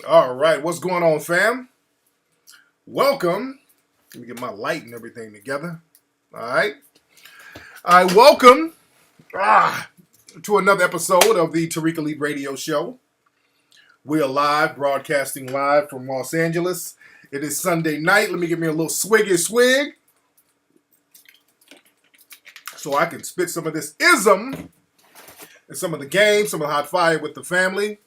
All right, what's going on, fam? Welcome. Let me get my light and everything together. All right. I welcome ah, to another episode of the Tariq Elite Radio Show. We are live, broadcasting live from Los Angeles. It is Sunday night. Let me give me a little swiggy swig so I can spit some of this ism and some of the game, some of the hot fire with the family.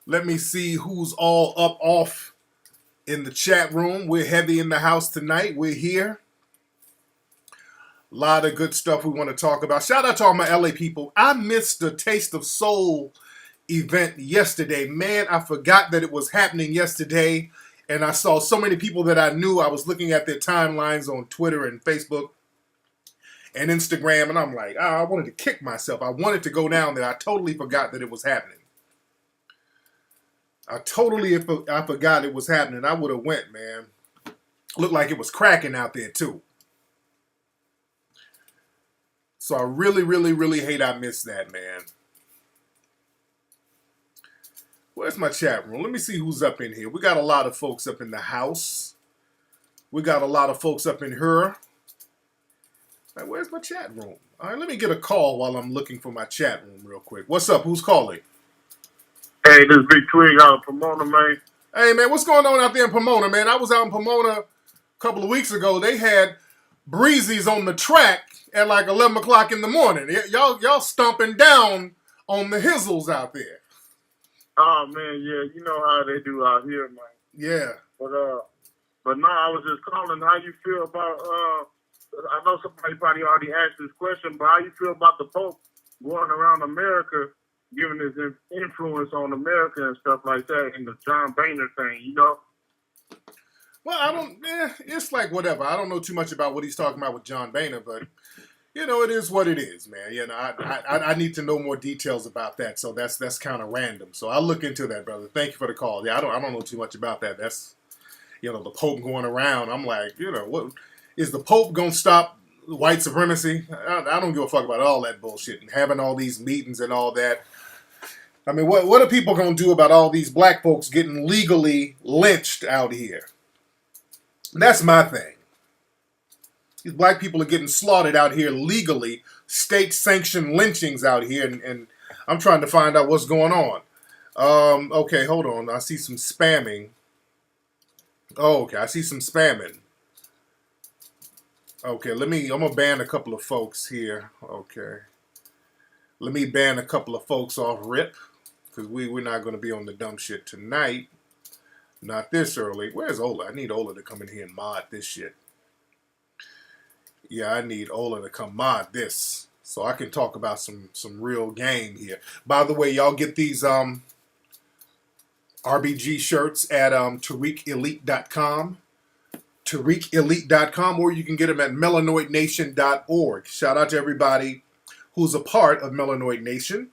Let me see who's all up off in the chat room. We're heavy in the house tonight. We're here. A lot of good stuff we want to talk about. Shout out to all my LA people. I missed the Taste of Soul event yesterday. Man, I forgot that it was happening yesterday. And I saw so many people that I knew. I was looking at their timelines on Twitter and Facebook and Instagram. And I'm like, I wanted to kick myself. I wanted to go down there. I totally forgot that it was happening. I forgot it was happening. I would have went, man. Looked like it was cracking out there, too. So I really hate I missed that, man. Where's my chat room? Let me see who's up in here. We got a lot of folks up in the house. We got a lot of folks up in here. Right, where's my chat room? All right, let me get a call while I'm looking for my chat room real quick. What's up? Who's calling? Hey, this is Big Twig out of Pomona, man. Hey, man, what's going on out there in Pomona, man? I was out in Pomona a couple of weeks ago. They had breezies on the track at like 11 o'clock in the morning. Y'all stomping down on the hizzles out there. Oh, man, yeah, you know how they do out here, man. Yeah. But no, I was just calling how you feel about, I know somebody probably already asked this question, but how you feel about the Pope going around America, giving his influence on America and stuff like that, and the John Boehner thing, you know? Well, it's like whatever. I don't know too much about what he's talking about with John Boehner, but, you know, it is what it is, man. You know, I need to know more details about that, so that's kind of random. So I'll look into that, brother. Thank you for the call. Yeah, I don't know too much about that. That's, you know, the Pope going around. I'm like, you know, what is the Pope going to stop white supremacy? I don't give a fuck about all that bullshit and having all these meetings and all that. I mean, what are people going to do about all these black folks getting legally lynched out here? That's my thing. These black people are getting slaughtered out here legally, state-sanctioned lynchings out here, and I'm trying to find out what's going on. Okay, hold on. I see some spamming. Oh, okay, I see some spamming. Okay, I'm going to ban a couple of folks here. Okay. Let me ban a couple of folks off rip, because we're not going to be on the dumb shit tonight. Not this early. Where's Ola? I need Ola to come in here and mod this shit. Yeah, I need Ola to come mod this so I can talk about some real game here. By the way, y'all get these RBG shirts at TariqElite.com. TariqElite.com, or you can get them at melanoidnation.org. Shout out to everybody who's a part of Melanoid Nation.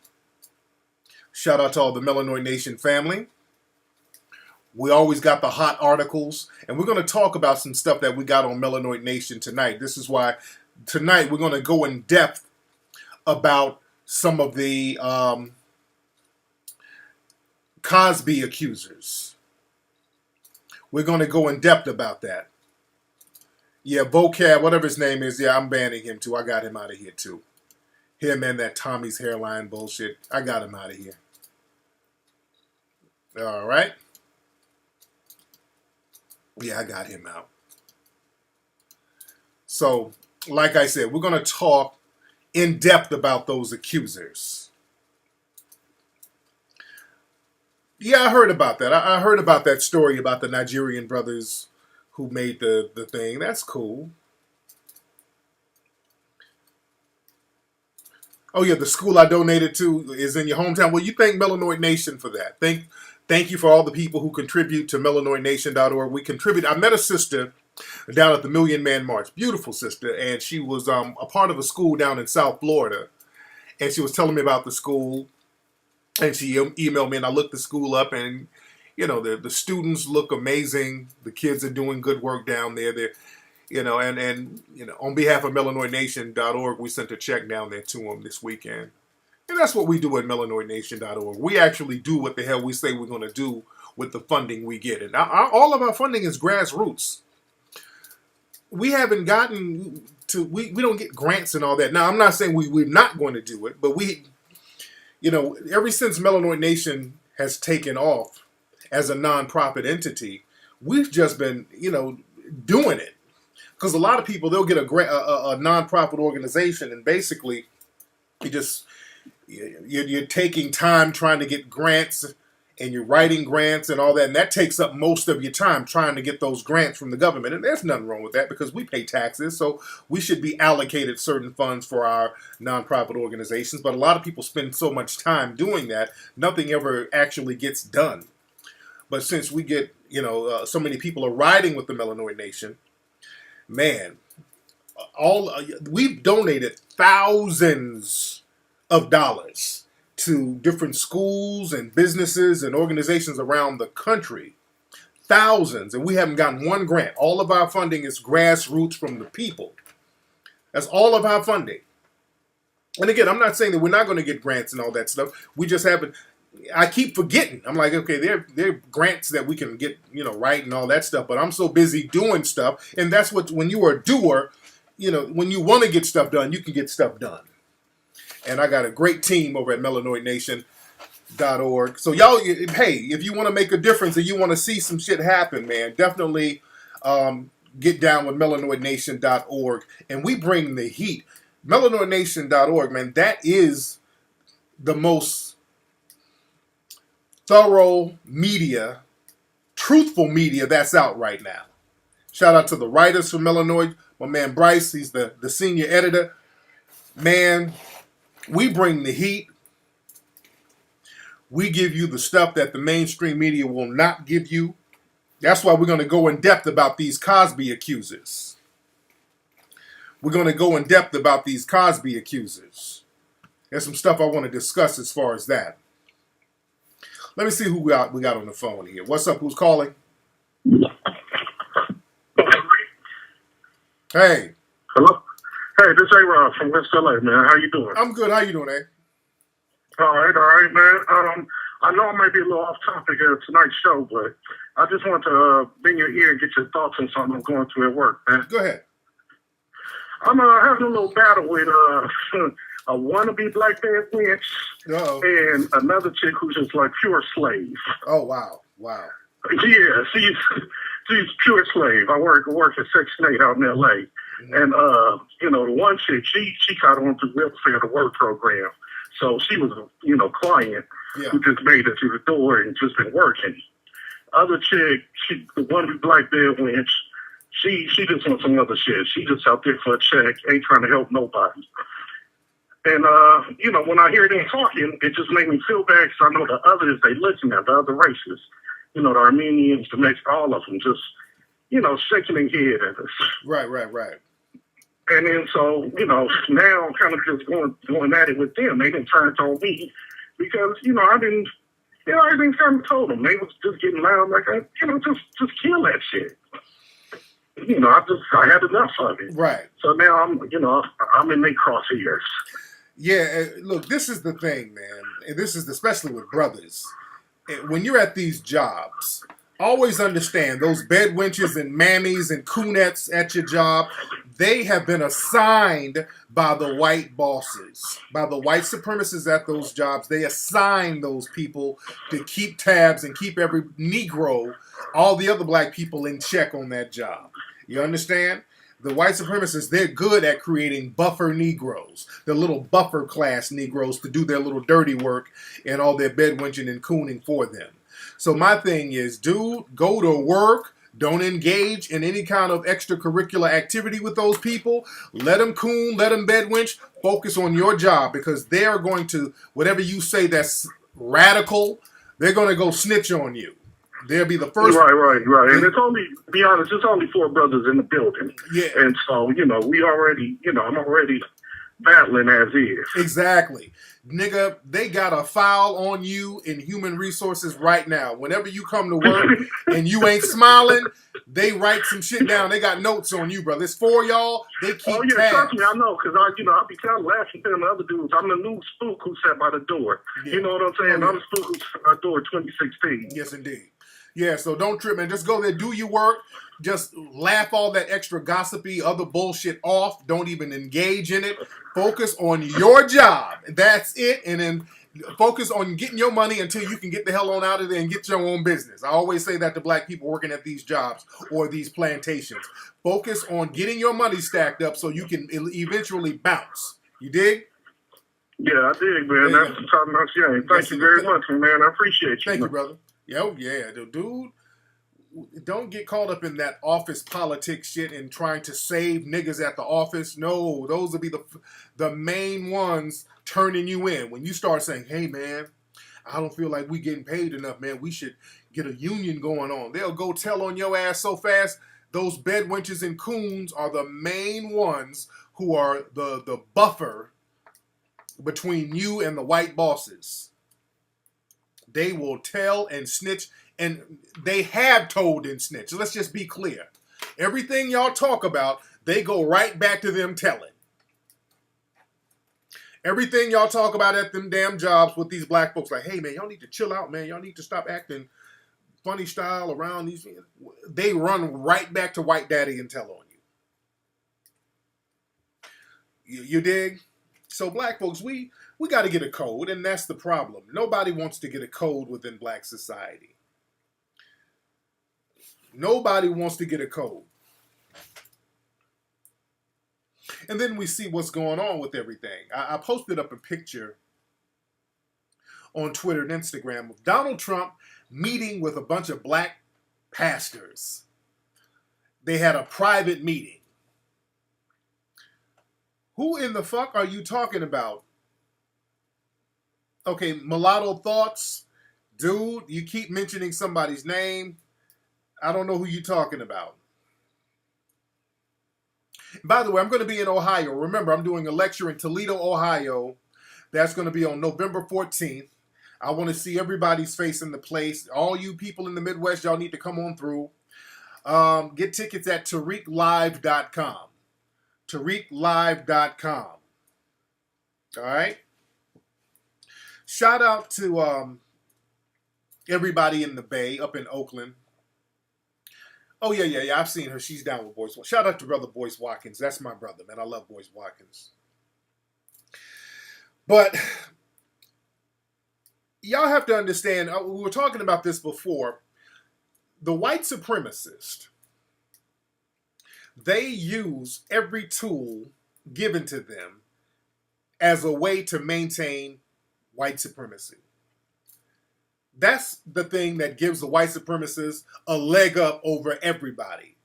Shout out to all the Melanoid Nation family. We always got the hot articles, and we're going to talk about some stuff that we got on Melanoid Nation tonight. This is why tonight we're going to go in depth about some of the Cosby accusers. We're going to go in depth about that. Yeah, Vocab, whatever his name is, yeah, I'm banning him too. I got him out of here too. Him and that Tommy's hairline bullshit. I got him out of here. All right. Yeah, I got him out. So, like I said, we're going to talk in depth about those accusers. Yeah, I heard about that. I heard about that story about the Nigerian brothers who made the thing. That's cool. Oh, yeah, the school I donated to is in your hometown. Well, you thank Melanoid Nation for that. Thank you for all the people who contribute to melanoidnation.org. We contribute. I met a sister down at the Million Man March. Beautiful sister. And she was a part of a school down in South Florida. And she was telling me about the school. And she emailed me, and I looked the school up. And, you know, the students look amazing. The kids are doing good work down there. They're, you know, and you know, on behalf of melanoidnation.org, we sent a check down there to them this weekend. And that's what we do at melanoidnation.org. We actually do what the hell we say we're going to do with the funding we get. And all of our funding is grassroots. We haven't gotten to, we don't get grants and all that. Now, I'm not saying we're not going to do it, but ever since Melanoid Nation has taken off as a nonprofit entity, we've just been, doing it. Because a lot of people, they'll get a nonprofit organization, and basically you're taking time trying to get grants, and you're writing grants and all that, and that takes up most of your time trying to get those grants from the government. And there's nothing wrong with that because we pay taxes, so we should be allocated certain funds for our nonprofit organizations. But a lot of people spend so much time doing that, nothing ever actually gets done. But since we get, so many people are riding with the Melanoid Nation, man, we've donated thousands of dollars to different schools and businesses and organizations around the country. Thousands. And we haven't gotten one grant. All of our funding is grassroots from the people. That's all of our funding. And again, I'm not saying that we're not going to get grants and all that stuff. We just haven't. I keep forgetting. I'm like, okay, there are grants that we can get, right and all that stuff. But I'm so busy doing stuff. And that's when you are a doer, when you want to get stuff done, you can get stuff done. And I got a great team over at melanoidnation.org. So y'all, hey, if you want to make a difference and you want to see some shit happen, man, definitely get down with melanoidnation.org. And we bring the heat. Melanoidnation.org, man, that is the most thorough media, truthful media that's out right now. Shout out to the writers for Melanoid. My man Bryce, he's the senior editor. Man, we bring the heat. We give you the stuff that the mainstream media will not give you. That's why we're going to go in depth about these Cosby accusers. We're going to go in depth about these Cosby accusers. There's some stuff I want to discuss as far as that. Let me see who we got on the phone here. What's up? Who's calling? Hey. Hello? Hey, this is A-Rod from West LA, man. How you doing? I'm good. How you doing, eh? All right, man. I know I might be a little off topic of tonight's show, but I just want to bring your ear and get your thoughts on something I'm going through at work, man. Go ahead. I'm having a little battle with a wannabe black man wench and another chick who's just like pure slave. Oh, wow. Yeah, she's pure slave. I work at Section 8 out in L.A. Mm-hmm. And, the one chick, she got on through welfare to work program. So she was a, client who just made it through the door and just been working. Other chick, the one black man wench, she just wants some other shit. She just out there for a check, ain't trying to help nobody. And, when I hear them talking, it just made me feel bad because I know the others they listen at, the other races. The Armenians, the Mexicans, all of them just, shaking their head at us. Right. And then so, now I'm kind of just going at it with them. They didn't turn on me because, everything's kind of told them. They was just getting loud like, just kill that shit. I had enough of it. Right. So now I'm in their crosshairs. Yeah, look, this is the thing, man. And this is especially with brothers. When you're at these jobs, always understand those bed wenches and mammies and coonettes at your job, they have been assigned by the white bosses, by the white supremacists at those jobs. They assign those people to keep tabs and keep every Negro, all the other black people in check on that job. You understand? The white supremacists, they're good at creating buffer Negroes, the little buffer class Negroes to do their little dirty work and all their bedwenching and cooning for them. So my thing is, dude, go to work. Don't engage in any kind of extracurricular activity with those people. Let them coon, let them bedwench. Focus on your job because they are going to, whatever you say that's radical, they're going to go snitch on you. They'll be the first. Right. And it's only, to be honest, it's only 4 brothers in the building. Yeah. And so, we already, I'm already battling as is. Exactly. Nigga, they got a file on you in human resources right now. Whenever you come to work and you ain't smiling, They write some shit down. They got notes on you, brother. It's for y'all. They keep Oh, yeah, tabs. trust me, I know, because I be telling laughing to the other dudes. I'm the new spook who sat by the door. Yeah. You know what I'm saying? Oh, yeah. I'm the spook who sat by the door in 2016. Yes, indeed. Yeah, so don't trip, man. Just go there, do your work. Just laugh all that extra gossipy other bullshit off. Don't even engage in it. Focus on your job. That's it. And then focus on getting your money until you can get the hell on out of there and get your own business. I always say that to black people working at these jobs or these plantations. Focus on getting your money stacked up so you can eventually bounce. You dig? Yeah, I dig, man. That's the top notch game. Thank you very much, man. I appreciate you. Thank you, brother. Yo, yeah, dude. Don't get caught up in that office politics shit and trying to save niggas at the office. No, those will be the main ones turning you in. When you start saying, hey, man, I don't feel like we getting paid enough, man. We should get a union going on. They'll go tell on your ass so fast. Those bedwenches and coons are the main ones who are the buffer between you and the white bosses. They will tell and snitch, and they have told and snitched. Let's just be clear. Everything y'all talk about, they go right back to them telling. Everything y'all talk about at them damn jobs with these black folks, like, hey, man, y'all need to chill out, man. Y'all need to stop acting funny style around these. They run right back to white daddy and tell on you. You dig? So black folks, we got to get a code, and that's the problem. Nobody wants to get a code within black society. Nobody wants to get a code. And then we see what's going on with everything. I posted up a picture on Twitter and Instagram of Donald Trump meeting with a bunch of black pastors. They had a private meeting. Who in the fuck are you talking about? Okay, mulatto thoughts. Dude, you keep mentioning somebody's name. I don't know who you're talking about. By the way, I'm going to be in Ohio. Remember, I'm doing a lecture in Toledo, Ohio. That's going to be on November 14th. I want to see everybody's face in the place. All you people in the Midwest, y'all need to come on through. Get tickets at TariqLive.com. TariqLive.com. All right? Shout out to everybody in the Bay, up in Oakland. Oh, yeah. I've seen her. She's down with Boyce. Shout out to brother Boyce Watkins. That's my brother, man. I love Boyce Watkins. But y'all have to understand, we were talking about this before. The white supremacist, they use every tool given to them as a way to maintain white supremacy. That's the thing that gives the white supremacists a leg up over everybody.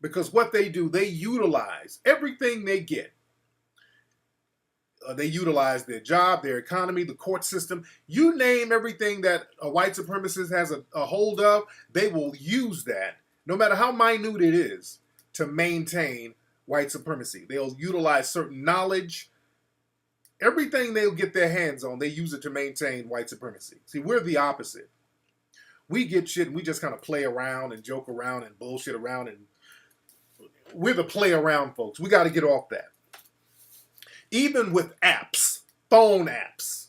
Because what they do, they utilize everything they get. They utilize their job, their economy, the court system. You name everything that a white supremacist has a hold of, they will use that, no matter how minute it is, to maintain white supremacy. They'll utilize certain knowledge. Everything they'll get their hands on, they use it to maintain white supremacy. See, we're the opposite. We get shit and we just kind of play around and joke around and bullshit around, and we're the play around folks. We got to get off that. Even with apps, phone apps,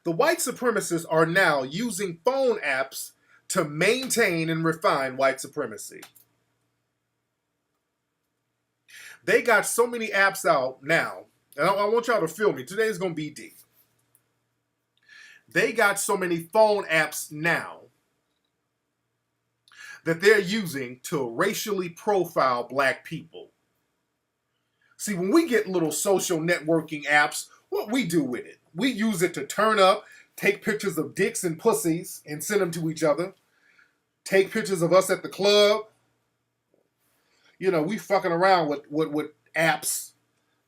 the white supremacists are now using phone apps to maintain and refine white supremacy. They got so many apps out now. And I want y'all to feel me. Today's going to be deep. They got so many phone apps now that they're using to racially profile black people. See, when we get little social networking apps, what we do with it? We use it to turn up, take pictures of dicks and pussies and send them to each other. Take pictures of us at the club. You know, we fucking around with apps.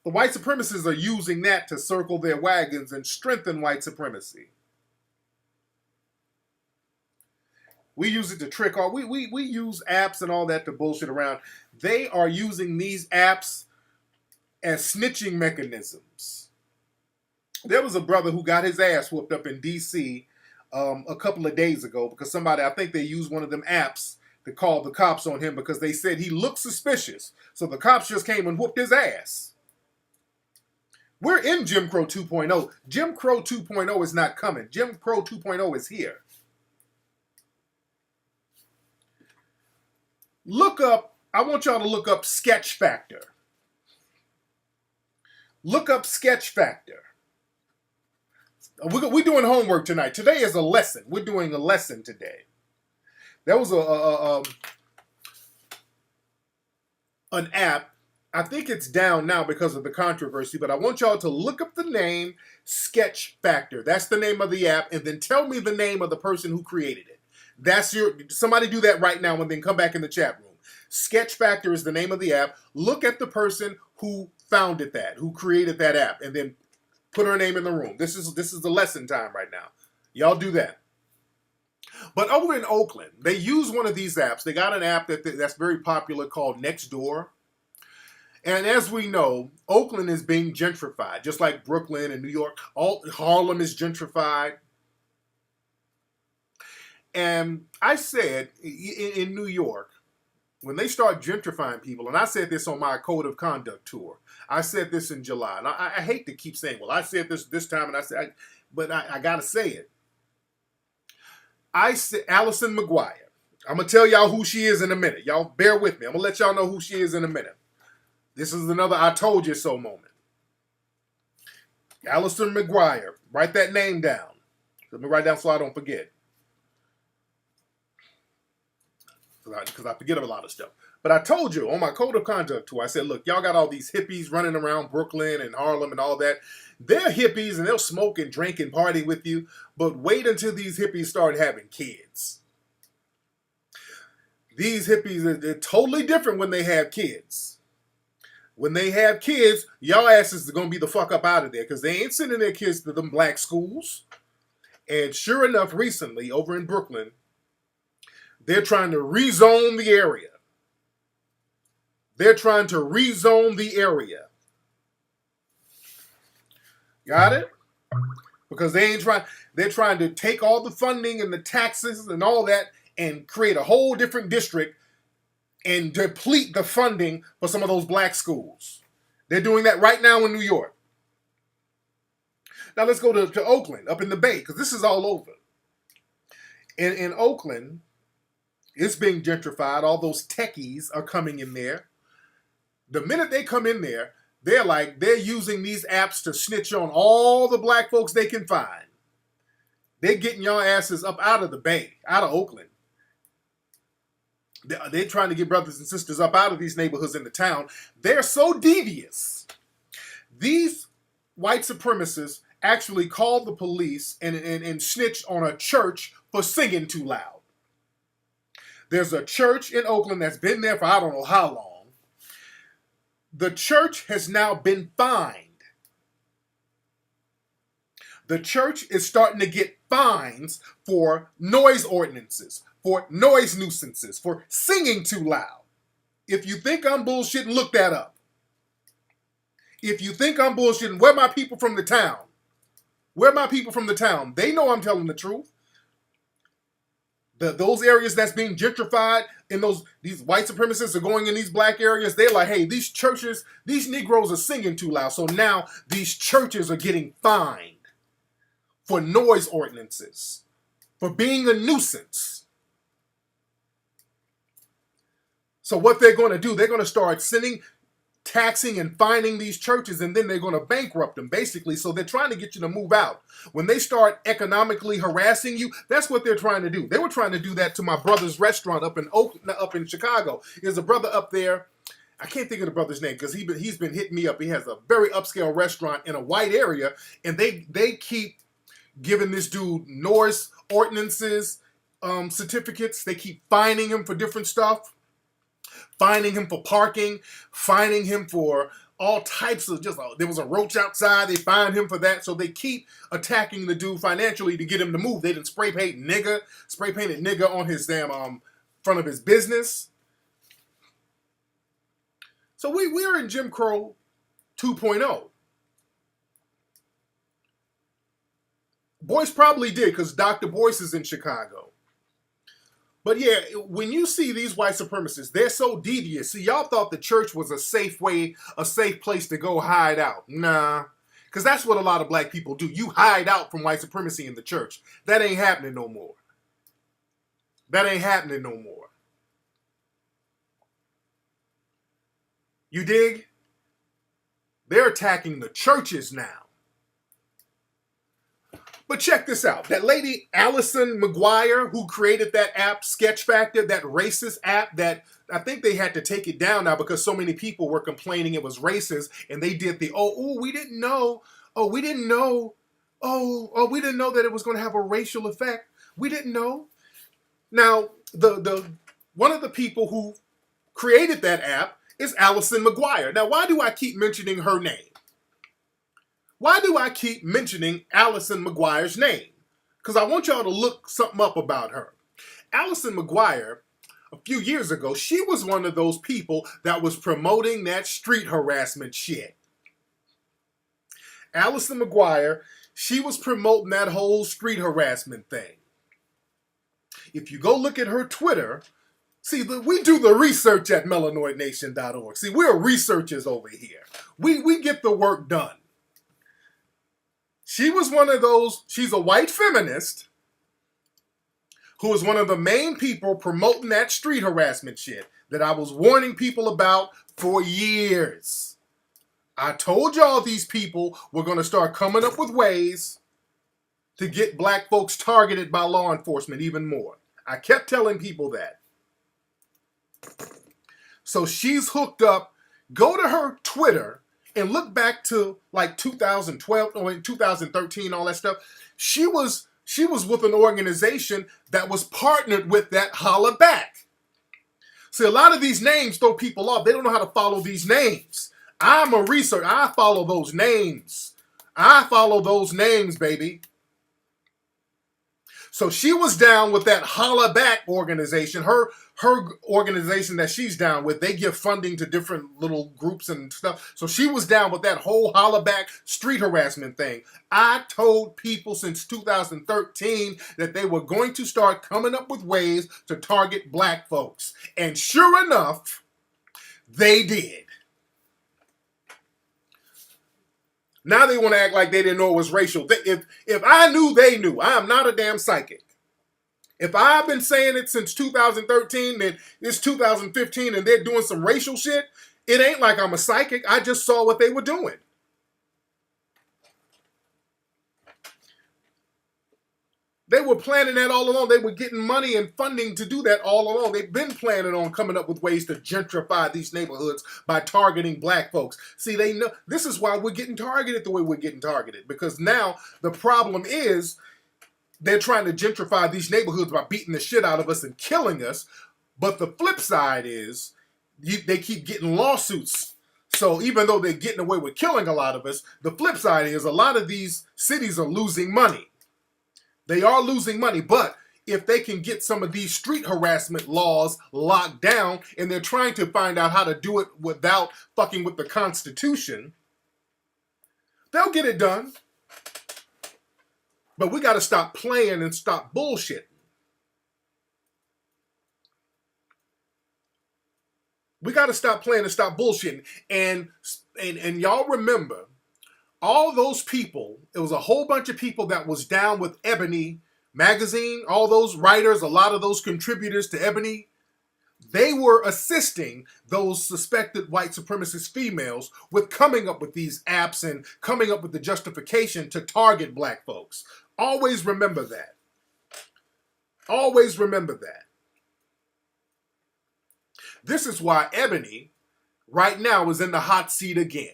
The white supremacists are using that to circle their wagons and strengthen white supremacy. We use it to trick off. We use apps and all that to bullshit around. They are using these apps as snitching mechanisms. There was a brother who got his ass whooped up in D.C. A couple of days ago because somebody, I think they used one of them apps They called the cops on him because they said he looked suspicious. So the cops just came and whooped his ass. We're in Jim Crow 2.0. Jim Crow 2.0 is not coming. Jim Crow 2.0 is here. Look up, I want y'all to look up Sketch Factor. Look up Sketch Factor. We're doing homework tonight. Today is a lesson. We're doing a lesson today. There was an app. I think it's down now because of the controversy, but I want y'all to look up the name Sketch Factor. That's the name of the app, and then tell me the name of the person who created it. Somebody do that right now and then come back in the chat room. Sketch Factor is the name of the app. Look at the person who founded that, who created that app, and then put her name in the room. This is the lesson time right now. Y'all do that. But over in Oakland, they use one of these apps. They got an app that's very popular called Nextdoor. And as we know, Oakland is being gentrified, just like Brooklyn and New York. Harlem is gentrified. And I said in New York, when they start gentrifying people, and I said this on my Code of Conduct tour, I said this in July, and I hate to keep saying, well, I said this time, and but I got to say it. I said Allison McGuire. I'm going to tell y'all who she is in a minute. Y'all bear with me. I'm going to let y'all know who she is in a minute. This is another I told you so moment. Allison McGuire. Write that name down. Let me write down so I don't forget. Because I forget a lot of stuff. But I told you on my Code of Conduct tour, I said, look, y'all got all these hippies running around Brooklyn and Harlem and all that. They're hippies and they'll smoke and drink and party with you. But wait until these hippies start having kids. These hippies, they're totally different when they have kids. When they have kids, y'all asses are going to be the fuck up out of there because they ain't sending their kids to them black schools. And sure enough, recently, over in Brooklyn, they're trying to rezone the area. They're trying to rezone the area. Got it? Because they're trying to take all the funding and the taxes and all that and create a whole different district and deplete the funding for some of those black schools. They're doing that right now in New York. Now let's go to Oakland, up in the Bay, because this is all over. In Oakland, it's being gentrified. All those techies are coming in there. The minute they come in there, they're using these apps to snitch on all the black folks they can find. They're getting y'all asses up out of the Bay, out of Oakland. They're trying to get brothers and sisters up out of these neighborhoods in the town. They're so devious. These white supremacists actually called the police and snitched on a church for singing too loud. There's a church in Oakland that's been there for I don't know how long. The church has now been fined. The church is starting to get fines for noise ordinances, for noise nuisances, for singing too loud. If you think I'm bullshitting, look that up. If you think I'm bullshitting, where are my people from the town? Where are my people from the town? They know I'm telling the truth. Those areas that's being gentrified, and these white supremacists are going in these black areas, they're like, hey, these churches, these Negroes are singing too loud. So now these churches are getting fined for noise ordinances, for being a nuisance. So what they're going to do, they're going to start taxing and fining these churches, and then they're going to bankrupt them, basically. So they're trying to get you to move out. When they start economically harassing you, that's what they're trying to do. They were trying to do that to my brother's restaurant up in Chicago. There's a brother up there. I can't think of the brother's name because he's been hitting me up. He has a very upscale restaurant in a white area, and they keep giving this dude noise ordinances certificates. They keep fining him for different stuff. Fining him for parking, fining him for all types of there was a roach outside, they fined him for that. So they keep attacking the dude financially to get him to move. They didn't spray painted nigga on his damn front of his business. So we're in Jim Crow 2.0. Boyce probably did, because Dr. Boyce is in Chicago. But yeah, when you see these white supremacists, they're so devious. See, y'all thought the church was a safe place to go hide out. Nah. Because that's what a lot of black people do. You hide out from white supremacy in the church. That ain't happening no more. That ain't happening no more. You dig? They're attacking the churches now. But check this out. That lady, Allison McGuire, who created that app, Sketch Factor, that racist app that I think they had to take it down now because so many people were complaining it was racist, and they did the, we didn't know. We didn't know. We didn't know that it was going to have a racial effect. We didn't know. Now, the one of the people who created that app is Allison McGuire. Now, why do I keep mentioning her name? Why do I keep mentioning Allison McGuire's name? Because I want y'all to look something up about her. Allison McGuire, a few years ago, she was one of those people that was promoting that street harassment shit. Allison McGuire, she was promoting that whole street harassment thing. If you go look at her Twitter, see, we do the research at melanoidnation.org. See, we're researchers over here. We get the work done. She was one of those, she's a white feminist who was one of the main people promoting that street harassment shit that I was warning people about for years. I told y'all these people were going to start coming up with ways to get black folks targeted by law enforcement even more. I kept telling people that. So she's hooked up. Go to her Twitter and look back to like 2012 or 2013, all that stuff. She was with an organization that was partnered with that Holla Back. See, a lot of these names throw people off. They don't know how to follow these names. I'm a researcher. I follow those names. I follow those names, baby. So she was down with that Holla Back organization. Her organization that she's down with, they give funding to different little groups and stuff. So she was down with that whole Holla Back street harassment thing. I told people since 2013 that they were going to start coming up with ways to target black folks. And sure enough, they did. Now they want to act like they didn't know it was racial. If I knew, they knew. I am not a damn psychic. If I've been saying it since 2013, then it's 2015 and they're doing some racial shit, it ain't like I'm a psychic. I just saw what they were doing. They were planning that all along. They were getting money and funding to do that all along. They've been planning on coming up with ways to gentrify these neighborhoods by targeting black folks. See, they know this is why we're getting targeted the way we're getting targeted. Because now the problem is they're trying to gentrify these neighborhoods by beating the shit out of us and killing us. But the flip side is they keep getting lawsuits. So even though they're getting away with killing a lot of us, the flip side is a lot of these cities are losing money. They are losing money, but if they can get some of these street harassment laws locked down, and they're trying to find out how to do it without fucking with the Constitution, they'll get it done. But we got to stop playing and stop bullshitting. We got to stop playing and stop bullshitting. And y'all remember, all those people, it was a whole bunch of people that was down with Ebony magazine, all those writers, a lot of those contributors to Ebony, they were assisting those suspected white supremacist females with coming up with these apps and coming up with the justification to target black folks. Always remember that. Always remember that. This is why Ebony right now is in the hot seat again.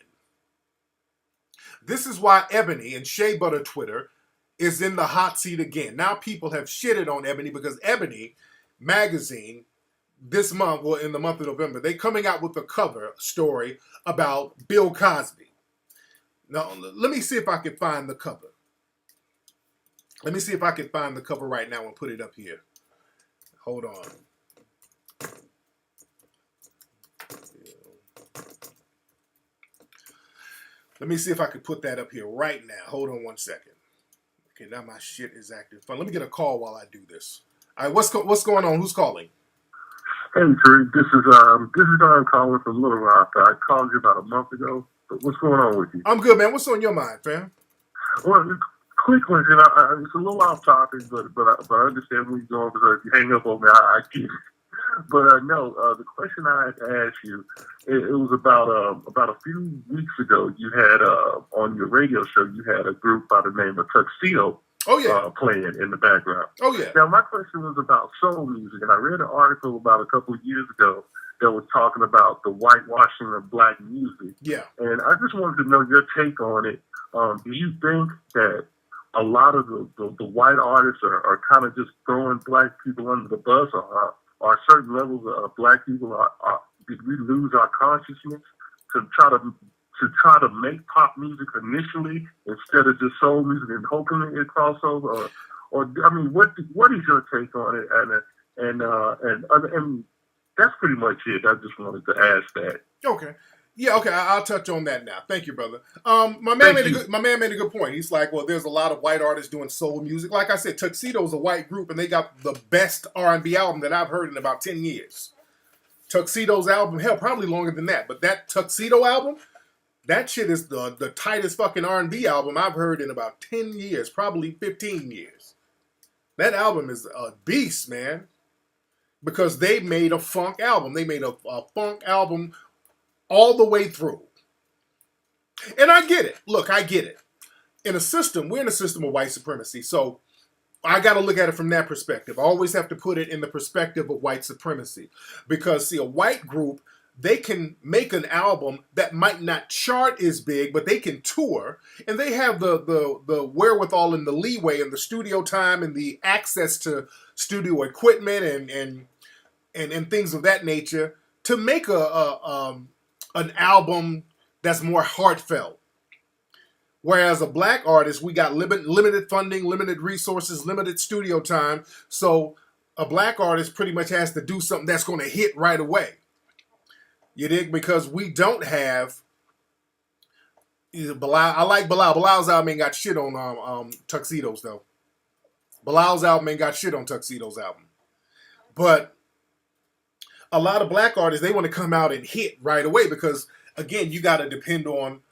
This is why Ebony and Shea Butter Twitter is in the hot seat again. Now people have shitted on Ebony because Ebony magazine this month, or in the month of November, they coming out with a cover story about Bill Cosby. Now, let me see if I can find the cover. Let me see if I can find the cover right now and put it up here. Hold on. Let me see if I can put that up here right now. Hold on one second. Okay, now my shit is active. Fun. Let me get a call while I do this. All right, what's going on? Who's calling? Hey, Tariq, this is Don calling from Little Rock. I called you about a month ago. But what's going on with you? I'm good, man. What's on your mind, fam? Well, quick question. It's a little off topic, but I understand where you're going because if you hang up on me, I get it. But no, the question I had to ask you, it was about a few weeks ago. You had on your radio show, you had a group by the name of Tuxedo. Oh yeah, playing in the background. oh yeah. Now, my question was about soul music, and I read an article about a couple of years ago that was talking about the whitewashing of black music. Yeah. And I just wanted to know your take on it. Do you think that a lot of the white artists are kind of just throwing black people under the bus, or are certain levels of black people did we lose our consciousness to try to make pop music initially instead of just soul music and hoping it crossover? Or I mean, what is your take on it? And that's pretty much it. I just wanted to ask that. Okay. Yeah, okay, I'll touch on that now. Thank you, brother. My man made a good point. He's like, well, there's a lot of white artists doing soul music. Like I said, Tuxedo's a white group, and they got the best R&B album that I've heard in about 10 years. Tuxedo's album, hell, probably longer than that. But that Tuxedo album, that shit is the tightest fucking R&B album I've heard in about 10 years, probably 15 years. That album is a beast, man. Because they made a funk album. They made a funk album all the way through. And I get it. Look, I get it. We're in a system of white supremacy. So I got to look at it from that perspective. I always have to put it in the perspective of white supremacy. Because, see, a white group, they can make an album that might not chart as big, but they can tour. And they have the wherewithal and the leeway and the studio time and the access to studio equipment and things of that nature to make an album that's more heartfelt. Whereas a black artist, we got limited funding, limited resources, limited studio time. So a black artist pretty much has to do something that's going to hit right away. You dig? Because we don't have Bilal. I like Bilal. Bilal's album ain't got shit on Tuxedos though. Bilal's album ain't got shit on Tuxedo's album. But a lot of black artists, they want to come out and hit right away because, again, you got to depend on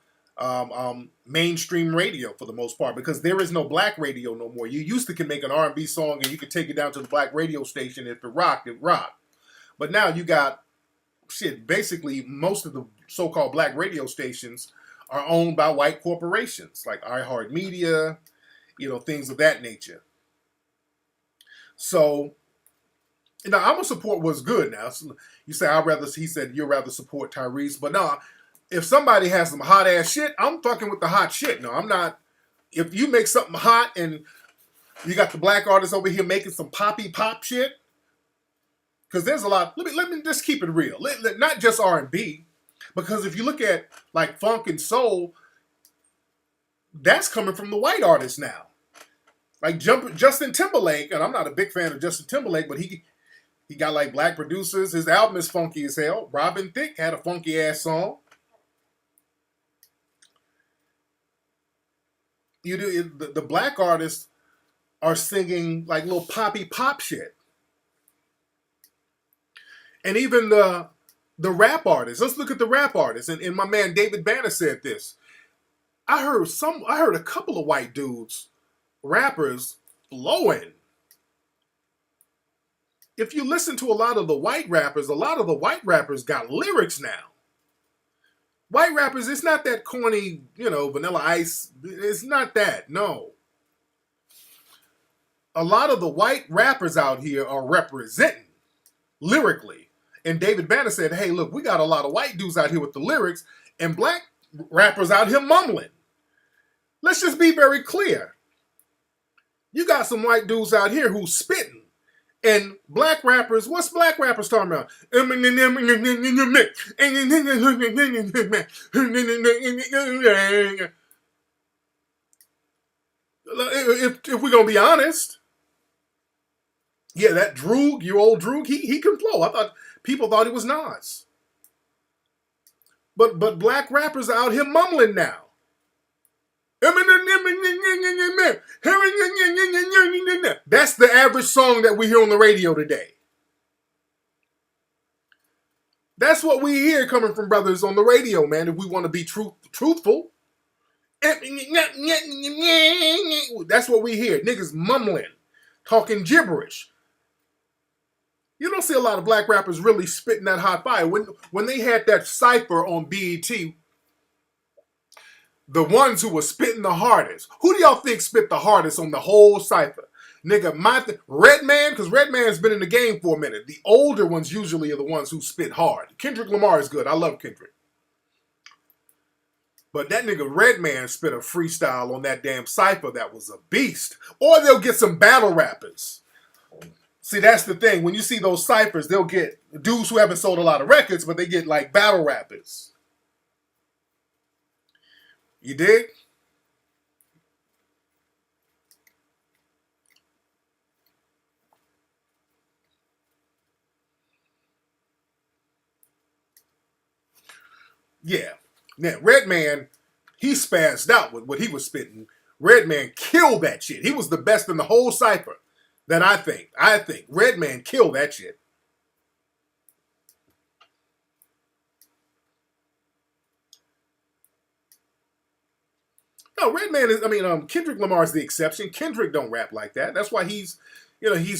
mainstream radio for the most part because there is no black radio no more. You used to can make an R&B song and you could take it down to the black radio station. If it rocked, it rocked. But now you got, basically most of the so-called black radio stations are owned by white corporations like iHeartMedia, things of that nature. So, I'm gonna support what's good now. So you say he said you'd rather support Tyrese, but no, if somebody has some hot ass shit, I'm fucking with the hot shit. No, I'm not. If you make something hot and you got the black artists over here making some poppy pop shit, because there's a lot. Let me just keep it real. Not just R&B, because if you look at like funk and soul, that's coming from the white artists now. Like Justin Timberlake, and I'm not a big fan of Justin Timberlake, but he got like black producers. His album is funky as hell. Robin Thicke had a funky ass song. The black artists are singing like little poppy pop shit. And even the rap artists. Let's look at the rap artists. And my man David Banner said this. I heard a couple of white dudes, rappers, flowing. If you listen to a lot of the white rappers got lyrics now. White rappers, it's not that corny, Vanilla Ice. It's not that, no. A lot of the white rappers out here are representing lyrically. And David Banner said, hey, look, we got a lot of white dudes out here with the lyrics and black rappers out here mumbling. Let's just be very clear. You got some white dudes out here who's spitting. And black rappers, what's black rappers talking about? If we're going to be honest, yeah, that Droog, your old Droog, he can flow. People thought he was Nas. But black rappers are out here mumbling now. That's the average song that we hear on the radio today. That's what we hear coming from brothers on the radio, man, if we want to be truthful. That's what we hear. Niggas mumbling, talking gibberish. You don't see a lot of black rappers really spitting that hot fire. When they had that cypher on BET, the ones who were spitting the hardest, who do y'all think spit the hardest on the whole cypher? Nigga, Redman, because Redman's been in the game for a minute. The older ones usually are the ones who spit hard. Kendrick Lamar is good. I love Kendrick. But that nigga Redman spit a freestyle on that damn cypher that was a beast. Or they'll get some battle rappers. See, that's the thing. When you see those ciphers, they'll get dudes who haven't sold a lot of records, but they get like battle rappers. You dig? Yeah. Now, Redman, he spazzed out with what he was spitting. Redman killed that shit. He was the best in the whole cypher. That I think Redman killed that shit. No, Redman is. Kendrick Lamar is the exception. Kendrick don't rap like that. That's why he's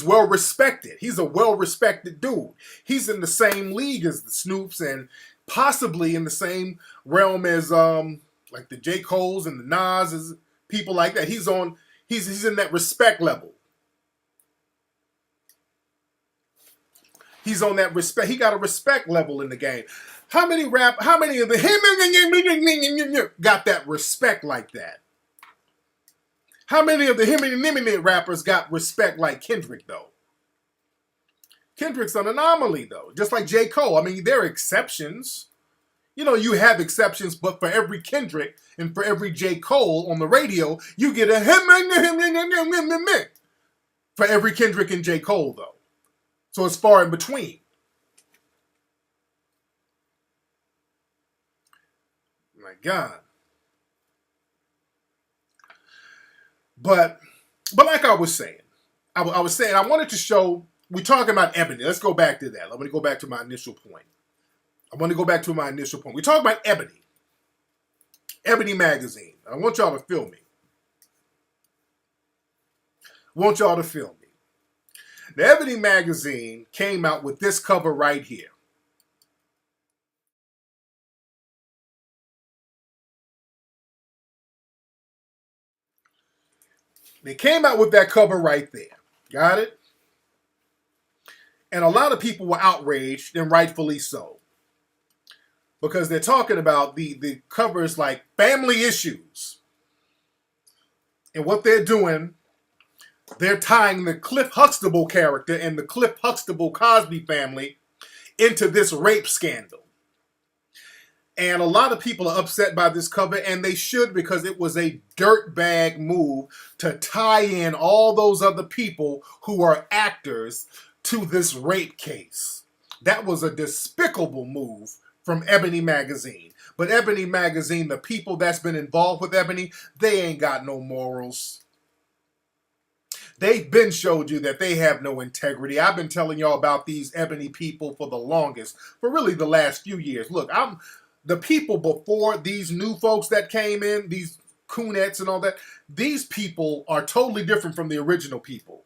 well respected. He's a well respected dude. He's in the same league as the Snoops and possibly in the same realm as like the J. Cole's and the Nas, people like that. He's in that respect level. He's on that respect. He got a respect level in the game. How many of the got that respect like that? How many of the rappers got respect like Kendrick, though? Kendrick's an anomaly, though. Just like J. Cole. I mean, there are exceptions. You know, you have exceptions, but for every Kendrick and for every J. Cole on the radio, you get a for every Kendrick and J. Cole, though. So it's far in between. My God. But like I was saying, I wanted to show, we're talking about Ebony. Let's go back to that. Let me go back to my initial point. We're talking about Ebony. Ebony magazine. I want y'all to feel me. The Ebony magazine came out with this cover right here. They came out with that cover right there. Got it? And a lot of people were outraged, and rightfully so. Because they're talking about the covers like family issues. And what they're doing, they're tying the Cliff Huxtable character and the Cliff Huxtable Cosby family into this rape scandal. And a lot of people are upset by this cover, and they should, because it was a dirtbag move to tie in all those other people who are actors to this rape case. That was a despicable move from Ebony magazine. But Ebony magazine, the people that's been involved with Ebony, they ain't got no morals. They've been showed you that they have no integrity. I've been telling y'all about these Ebony people for the longest, for really the last few years. Look, the people before these new folks that came in, these Coonettes and all that, these people are totally different from the original people.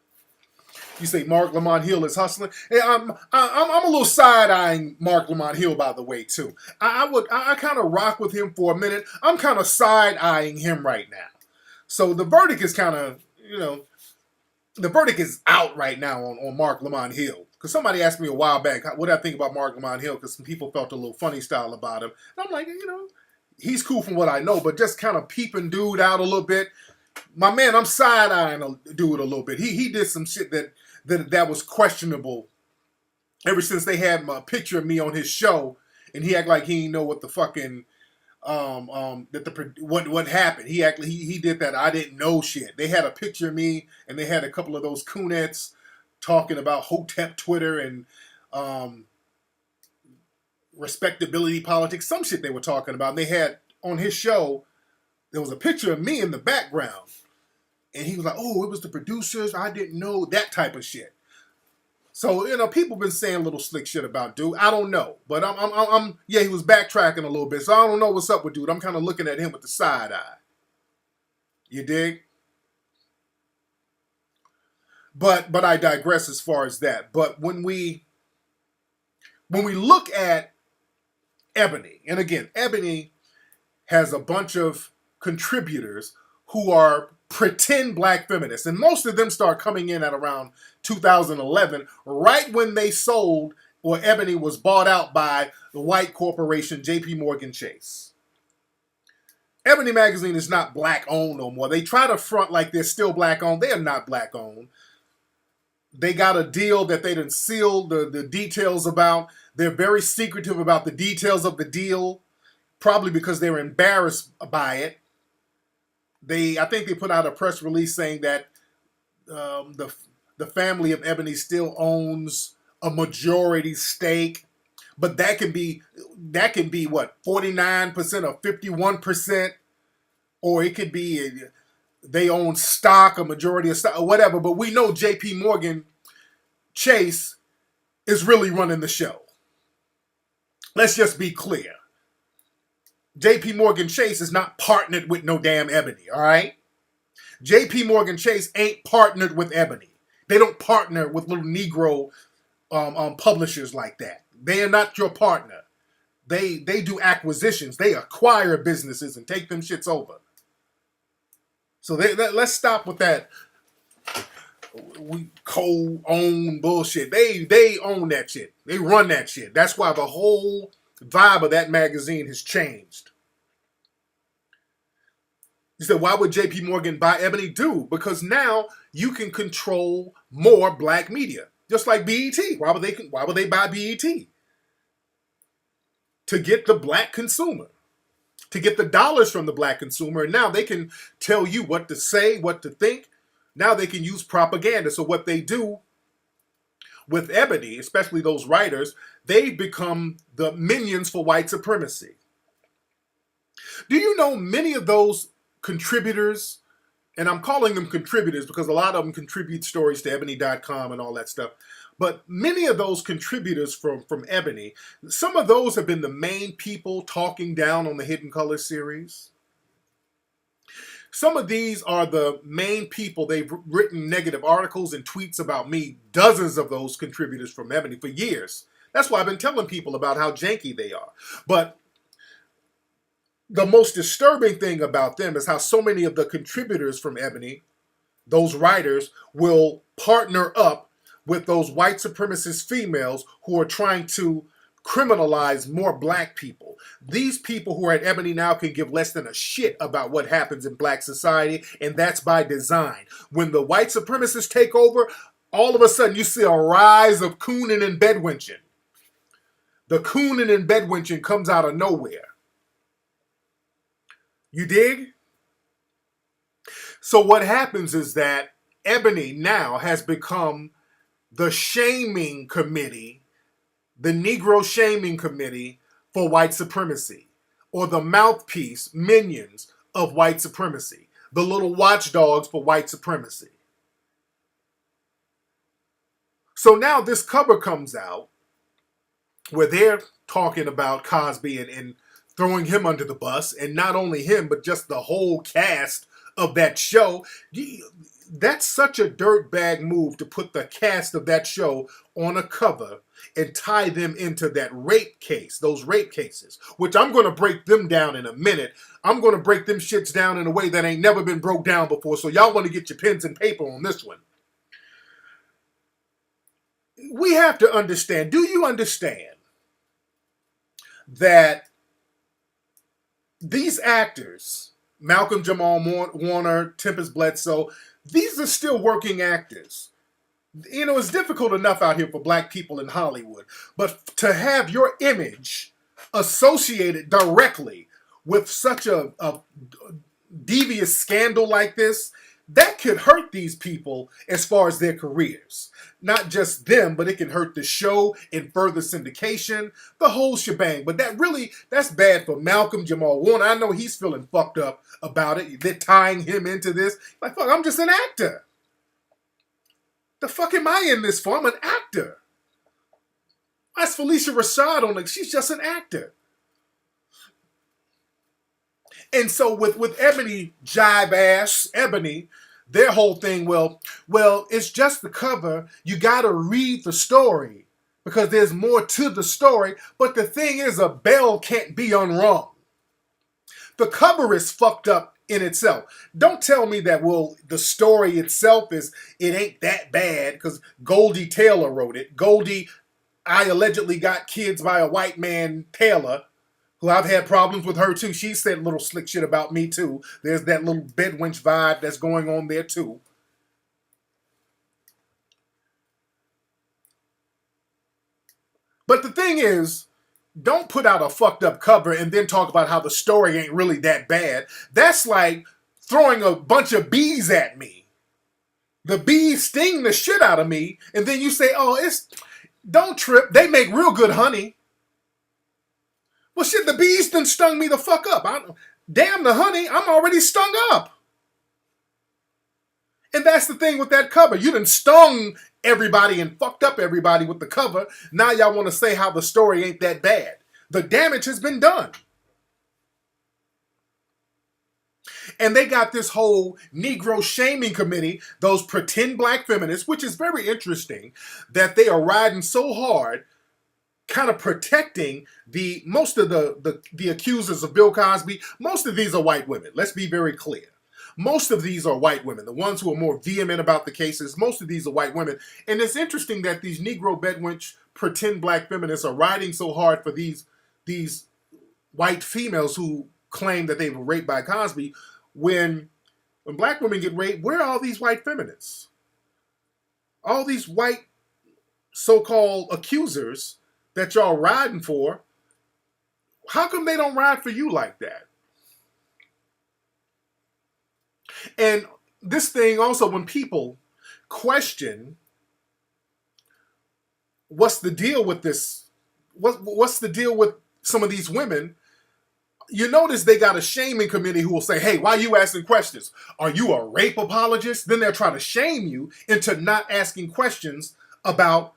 You say Mark Lamont Hill is hustling. Hey, I'm a little side-eyeing Mark Lamont Hill, by the way, too. I kind of rock with him for a minute. I'm kind of side-eyeing him right now. So the verdict is kind of, the verdict is out right now on Mark Lamont Hill. Because somebody asked me a while back, what did I think about Mark Lamont Hill? Because some people felt a little funny style about him. And I'm like, he's cool from what I know, but just kind of peeping dude out a little bit. My man, I'm side-eyeing a dude a little bit. He did some shit that was questionable ever since they had a picture of me on his show, and he act like he didn't know what the fucking what happened. He did that I didn't know shit. They had a picture of me, and they had a couple of those Coonettes talking about Hotep Twitter and respectability politics, some shit they were talking about. And they had on his show, there was a picture of me in the background. And he was like, oh, it was the producers. I didn't know, that type of shit. So, people been saying little slick shit about dude. I don't know. But yeah, he was backtracking a little bit. So I don't know what's up with dude. I'm kind of looking at him with the side eye. You dig? But I digress as far as that. But when we look at Ebony, and again, Ebony has a bunch of contributors who are pretend black feminists, and most of them start coming in at around 2011, right when they sold, or Ebony was bought out by the white corporation JP Morgan Chase. Ebony magazine is not black owned no more. They try to front like they're still black owned. They are not black owned. They got a deal that they didn't seal the details about. They're very secretive about the details of the deal, probably because they're embarrassed by it. I think they put out a press release saying that the family of Ebony still owns a majority stake, but that can be what, 49% or 51%, or it could be they own stock, a majority of stock, or whatever. But we know JP Morgan Chase is really running the show. Let's just be clear. JP Morgan Chase is not partnered with no damn Ebony, all right? JP Morgan Chase ain't partnered with Ebony. They don't partner with little Negro publishers like that. They are not your partner. They do acquisitions. They acquire businesses and take them shits over. So let's stop with that. We co-own bullshit. They own that shit. They run that shit. That's why the whole vibe of that magazine has changed. You said, why would JP Morgan buy Ebony? Do because now you can control more black media, just like BET. Why would they buy BET? To get the black consumer, to get the dollars from the black consumer, and now they can tell you what to say, what to think. Now they can use propaganda. So what they do with Ebony, especially those writers, they've become the minions for white supremacy. Do you know many of those contributors, and I'm calling them contributors because a lot of them contribute stories to ebony.com and all that stuff, but many of those contributors from Ebony, some of those have been the main people talking down on the Hidden Color series. Some of these are the main people. They've written negative articles and tweets about me, dozens of those contributors from Ebony for years. That's why I've been telling people about how janky they are. But the most disturbing thing about them is how so many of the contributors from Ebony, those writers, will partner up with those white supremacist females who are trying to criminalize more black people. These people who are at Ebony now can give less than a shit about what happens in black society, and that's by design. When the white supremacists take over, all of a sudden you see a rise of cooning and bedwenching. The cooning and bedwenching comes out of nowhere. You dig? So what happens is that Ebony now has become the shaming committee, the Negro shaming committee for white supremacy, or the mouthpiece, minions of white supremacy, the little watchdogs for white supremacy. So now this cover comes out where they're talking about Cosby and throwing him under the bus, and not only him, but just the whole cast of that show. That's such a dirtbag move to put the cast of that show on a cover and tie them into that rape case, those rape cases, which I'm going to break them down in a minute. I'm going to break them shits down in a way that ain't never been broke down before, so y'all want to get your pens and paper on this one. We have to understand, do you understand that these actors, Malcolm Jamal Warner, Tempest Bledsoe, these are still working actors. You know, it's difficult enough out here for black people in Hollywood, but to have your image associated directly with such a devious scandal like this, that could hurt these people as far as their careers. Not just them, but it can hurt the show in further syndication, the whole shebang. But that's bad for Malcolm Jamal Warner. I know he's feeling fucked up about it. They're tying him into this. Like, fuck, I'm just an actor. The fuck am I in this for? I'm an actor. That's Felicia Rashad on it. She's just an actor. And so with Ebony Jive Ass, Ebony, their whole thing, well, it's just the cover. You got to read the story because there's more to the story. But the thing is, a bell can't be unrung. The cover is fucked up in itself. Don't tell me that, well, the story itself it ain't that bad because Goldie Taylor wrote it. Goldie, I allegedly got kids by a white man, Taylor, who I've had problems with her too. She said little slick shit about me too. There's that little bedwench vibe that's going on there too. But the thing is, don't put out a fucked up cover and then talk about how the story ain't really that bad. That's like throwing a bunch of bees at me. The bees sting the shit out of me, and then you say, oh, don't trip. They make real good honey. Well, shit, the bees done stung me the fuck up. Damn the honey, I'm already stung up. And that's the thing with that cover. You done stung everybody and fucked up everybody with the cover. Now y'all want to say how the story ain't that bad. The damage has been done. And they got this whole Negro shaming committee, those pretend black feminists, which is very interesting, that they are riding so hard, kind of protecting most of the accusers of Bill Cosby. Most of these are white women. Let's be very clear. Most of these are white women. The ones who are more vehement about the cases, most of these are white women. And it's interesting that these Negro bedwench pretend black feminists are riding so hard for these white females who claim that they were raped by Cosby. When black women get raped, where are all these white feminists? All these white so-called accusers that y'all riding for, how come they don't ride for you like that? And this thing also, when people question what's the deal with this, what's the deal with some of these women, you notice they got a shaming committee who will say, hey, why are you asking questions? Are you a rape apologist? Then they'll try to shame you into not asking questions about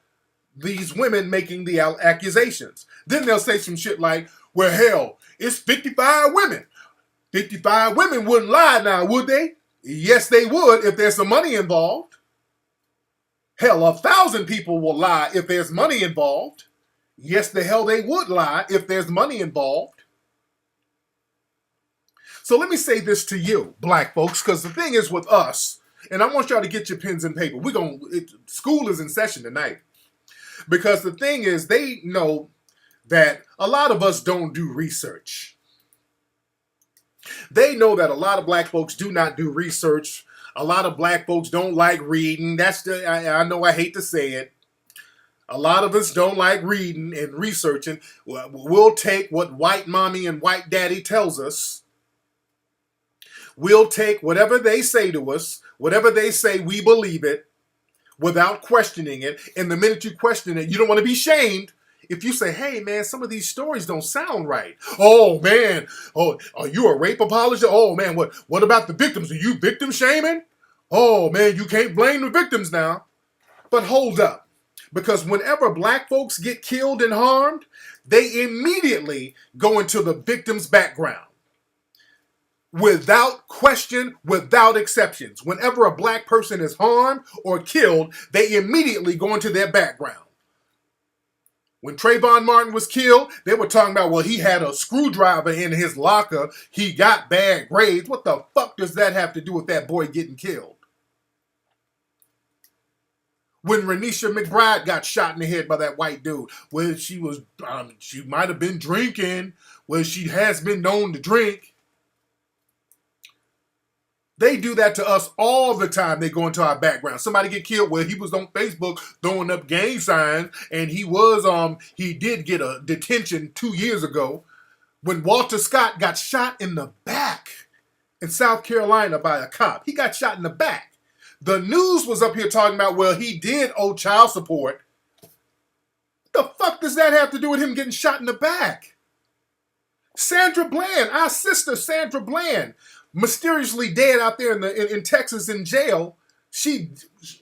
these women making the accusations. Then they'll say some shit like, well, hell, it's 55 women. 55 women wouldn't lie now, would they? Yes, they would if there's some money involved. Hell, 1,000 people will lie if there's money involved. Yes, the hell they would lie if there's money involved. So let me say this to you, black folks, because the thing is with us, and I want y'all to get your pens and paper. School is in session tonight. Because the thing is, they know that a lot of us don't do research. They know that a lot of black folks do not do research. A lot of black folks don't like reading. I know I hate to say it. A lot of us don't like reading and researching. We'll take what white mommy and white daddy tells us. We'll take whatever they say to us, whatever they say, we believe it without questioning it. And the minute you question it, you don't want to be shamed. If you say, hey, man, some of these stories don't sound right. Oh, man. Oh, are you a rape apologist? Oh, man, what about the victims? Are you victim shaming? Oh, man, you can't blame the victims now. But hold up. Because whenever black folks get killed and harmed, they immediately go into the victim's background. Without question, without exceptions. Whenever a black person is harmed or killed, they immediately go into their background. When Trayvon Martin was killed, they were talking about, well, he had a screwdriver in his locker. He got bad grades. What the fuck does that have to do with that boy getting killed? When Renisha McBride got shot in the head by that white dude, well, she might have been drinking. Well, she has been known to drink. They do that to us all the time. They go into our background. Somebody get killed. Well, he was on Facebook throwing up gang signs, and he did get a detention 2 years ago. When Walter Scott got shot in the back, in South Carolina by a cop. He got shot in the back. The news was up here talking about, well, he did owe child support. The fuck does that have to do with him getting shot in the back? Sandra Bland, our sister Sandra Bland, mysteriously dead out there in Texas in jail. She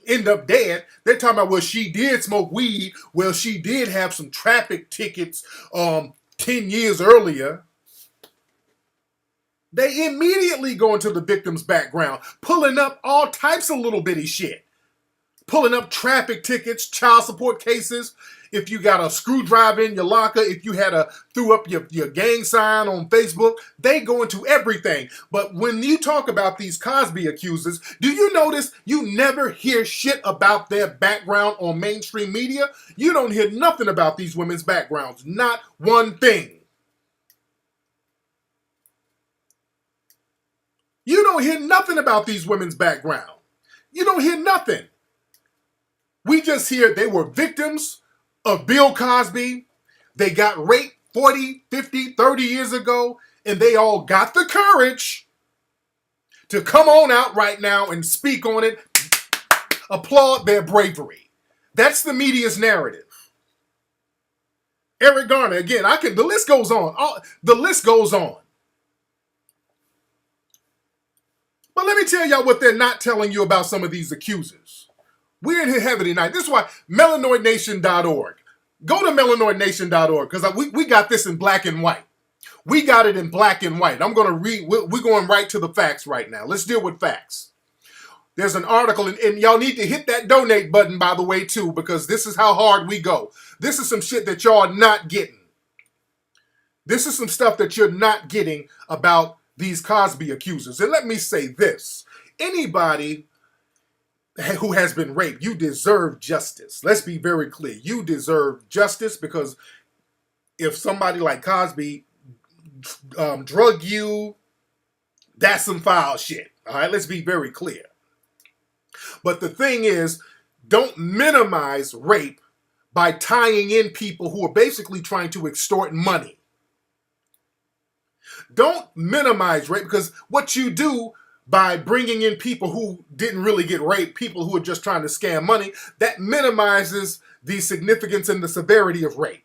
ended up dead. They're talking about, well, she did smoke weed. Well, she did have some traffic tickets 10 years earlier. They immediately go into the victim's background, pulling up all types of little bitty shit. Pulling up traffic tickets, child support cases. If you got a screwdriver in your locker, if you threw up your gang sign on Facebook, they go into everything. But when you talk about these Cosby accusers, do you notice you never hear shit about their background on mainstream media? You don't hear nothing about these women's backgrounds. Not one thing. You don't hear nothing about these women's background. You don't hear nothing. We just hear they were victims of Bill Cosby. They got raped 40, 50, 30 years ago, and they all got the courage to come on out right now and speak on it, applaud their bravery. That's the media's narrative. Eric Garner, again, the list goes on. The list goes on. But let me tell y'all what they're not telling you about some of these accusers. We're in here heavy tonight. This is why melanoidnation.org. Go to melanoidnation.org because we got this in black and white. We got it in black and white. I'm going to read. We're going right to the facts right now. Let's deal with facts. There's an article, and y'all need to hit that donate button, by the way, too, because this is how hard we go. This is some shit that y'all are not getting. This is some stuff that you're not getting about these Cosby accusers. And let me say this. Anybody who has been raped, you deserve justice. Let's be very clear. You deserve justice because if somebody like Cosby drug you, that's some foul shit. All right, let's be very clear. But the thing is, don't minimize rape by tying in people who are basically trying to extort money. Don't minimize rape because what you do by bringing in people who didn't really get raped, people who are just trying to scam money, that minimizes the significance and the severity of rape.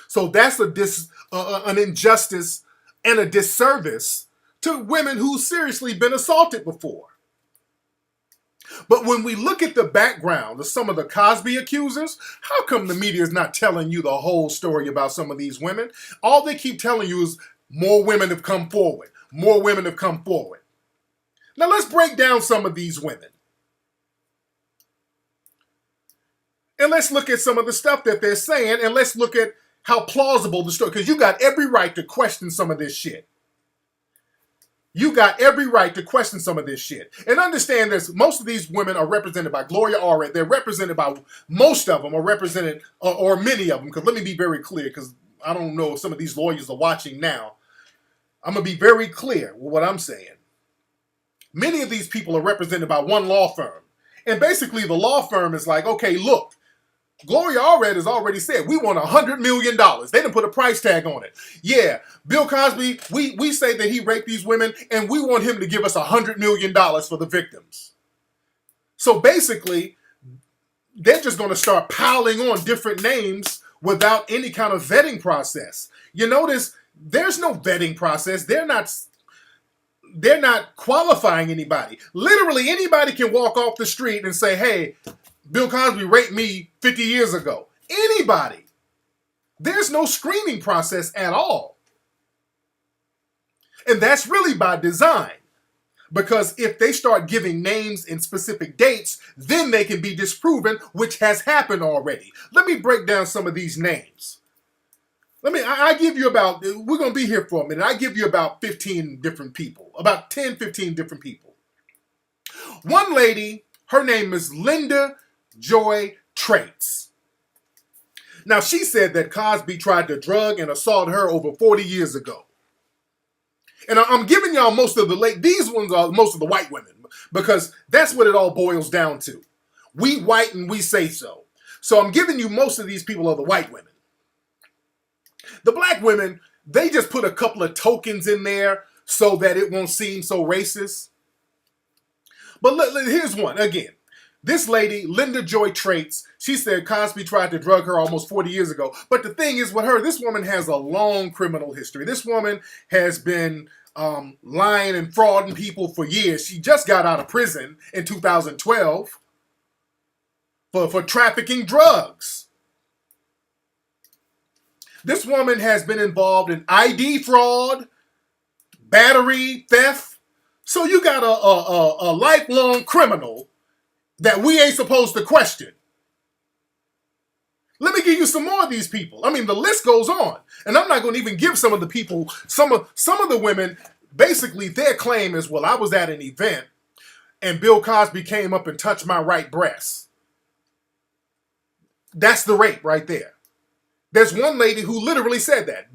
So that's an injustice and a disservice to women who've seriously been assaulted before. But when we look at the background of some of the Cosby accusers, how come the media is not telling you the whole story about some of these women? All they keep telling you is more women have come forward. More women have come forward. Now let's break down some of these women. And let's look at some of the stuff that they're saying, and let's look at how plausible the story, because you got every right to question some of this shit. You got every right to question some of this shit. And understand this, most of these women are represented by Gloria Allred. They're represented by, most of them are represented, or many of them, because let me be very clear, because I don't know if some of these lawyers are watching now. I'm going to be very clear with what I'm saying. Many of these people are represented by one law firm. And basically the law firm is like, okay, look, Gloria Allred has already said, we want $100 million. They didn't put a price tag on it. Yeah, Bill Cosby, we say that he raped these women, and we want him to give us $100 million for the victims. So basically, they're just going to start piling on different names without any kind of vetting process. You notice there's no vetting process. They're not qualifying anybody. Literally, anybody can walk off the street and say, hey, Bill Cosby raped me 50 years ago. Anybody. There's no screening process at all. And that's really by design. Because if they start giving names and specific dates, then they can be disproven, which has happened already. Let me break down some of these names. I give you about, we're going to be here for a minute. I give you about 15 different people, about 10, 15 different people. One lady, her name is Linda Joy Traits. Now, she said that Cosby tried to drug and assault her over 40 years ago. And I'm giving y'all most of these ones are most of the white women, because that's what it all boils down to. We white and we say so. So I'm giving you most of these people are the white women. The black women, they just put a couple of tokens in there so that it won't seem so racist. But here's one again. This lady, Linda Joy Traits, she said Cosby tried to drug her almost 40 years ago. But the thing is with her, this woman has a long criminal history. This woman has been lying and frauding people for years. She just got out of prison in 2012 for trafficking drugs. This woman has been involved in ID fraud, battery, theft. So you got a lifelong criminal that we ain't supposed to question. Let me give you some more of these people. I mean, the list goes on. And I'm not going to even give some of the people, some of the women, basically their claim is, well, I was at an event and Bill Cosby came up and touched my right breast. That's the rape right there. There's one lady who literally said that.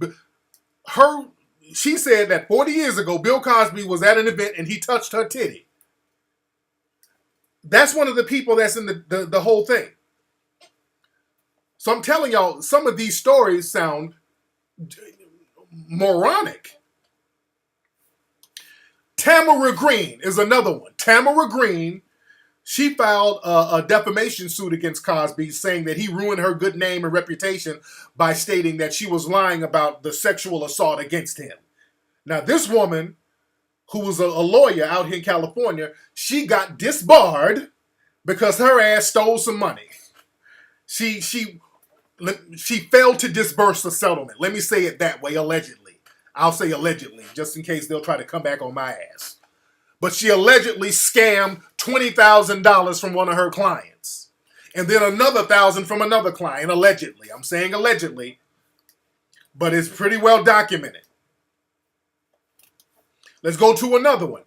She said that 40 years ago, Bill Cosby was at an event and he touched her titty. That's one of the people that's in the whole thing. So I'm telling y'all, some of these stories sound moronic. Tamara Green is another one. Tamara Green, she filed a defamation suit against Cosby saying that he ruined her good name and reputation by stating that she was lying about the sexual assault against him. Now, this woman, who was a lawyer out here in California, she got disbarred because her ass stole some money. She failed to disburse a settlement. Let me say it that way, allegedly. I'll say allegedly, just in case they'll try to come back on my ass. But she allegedly scammed $20,000 from one of her clients. And then another $1,000 from another client, allegedly. I'm saying allegedly, but it's pretty well documented. Let's go to another one.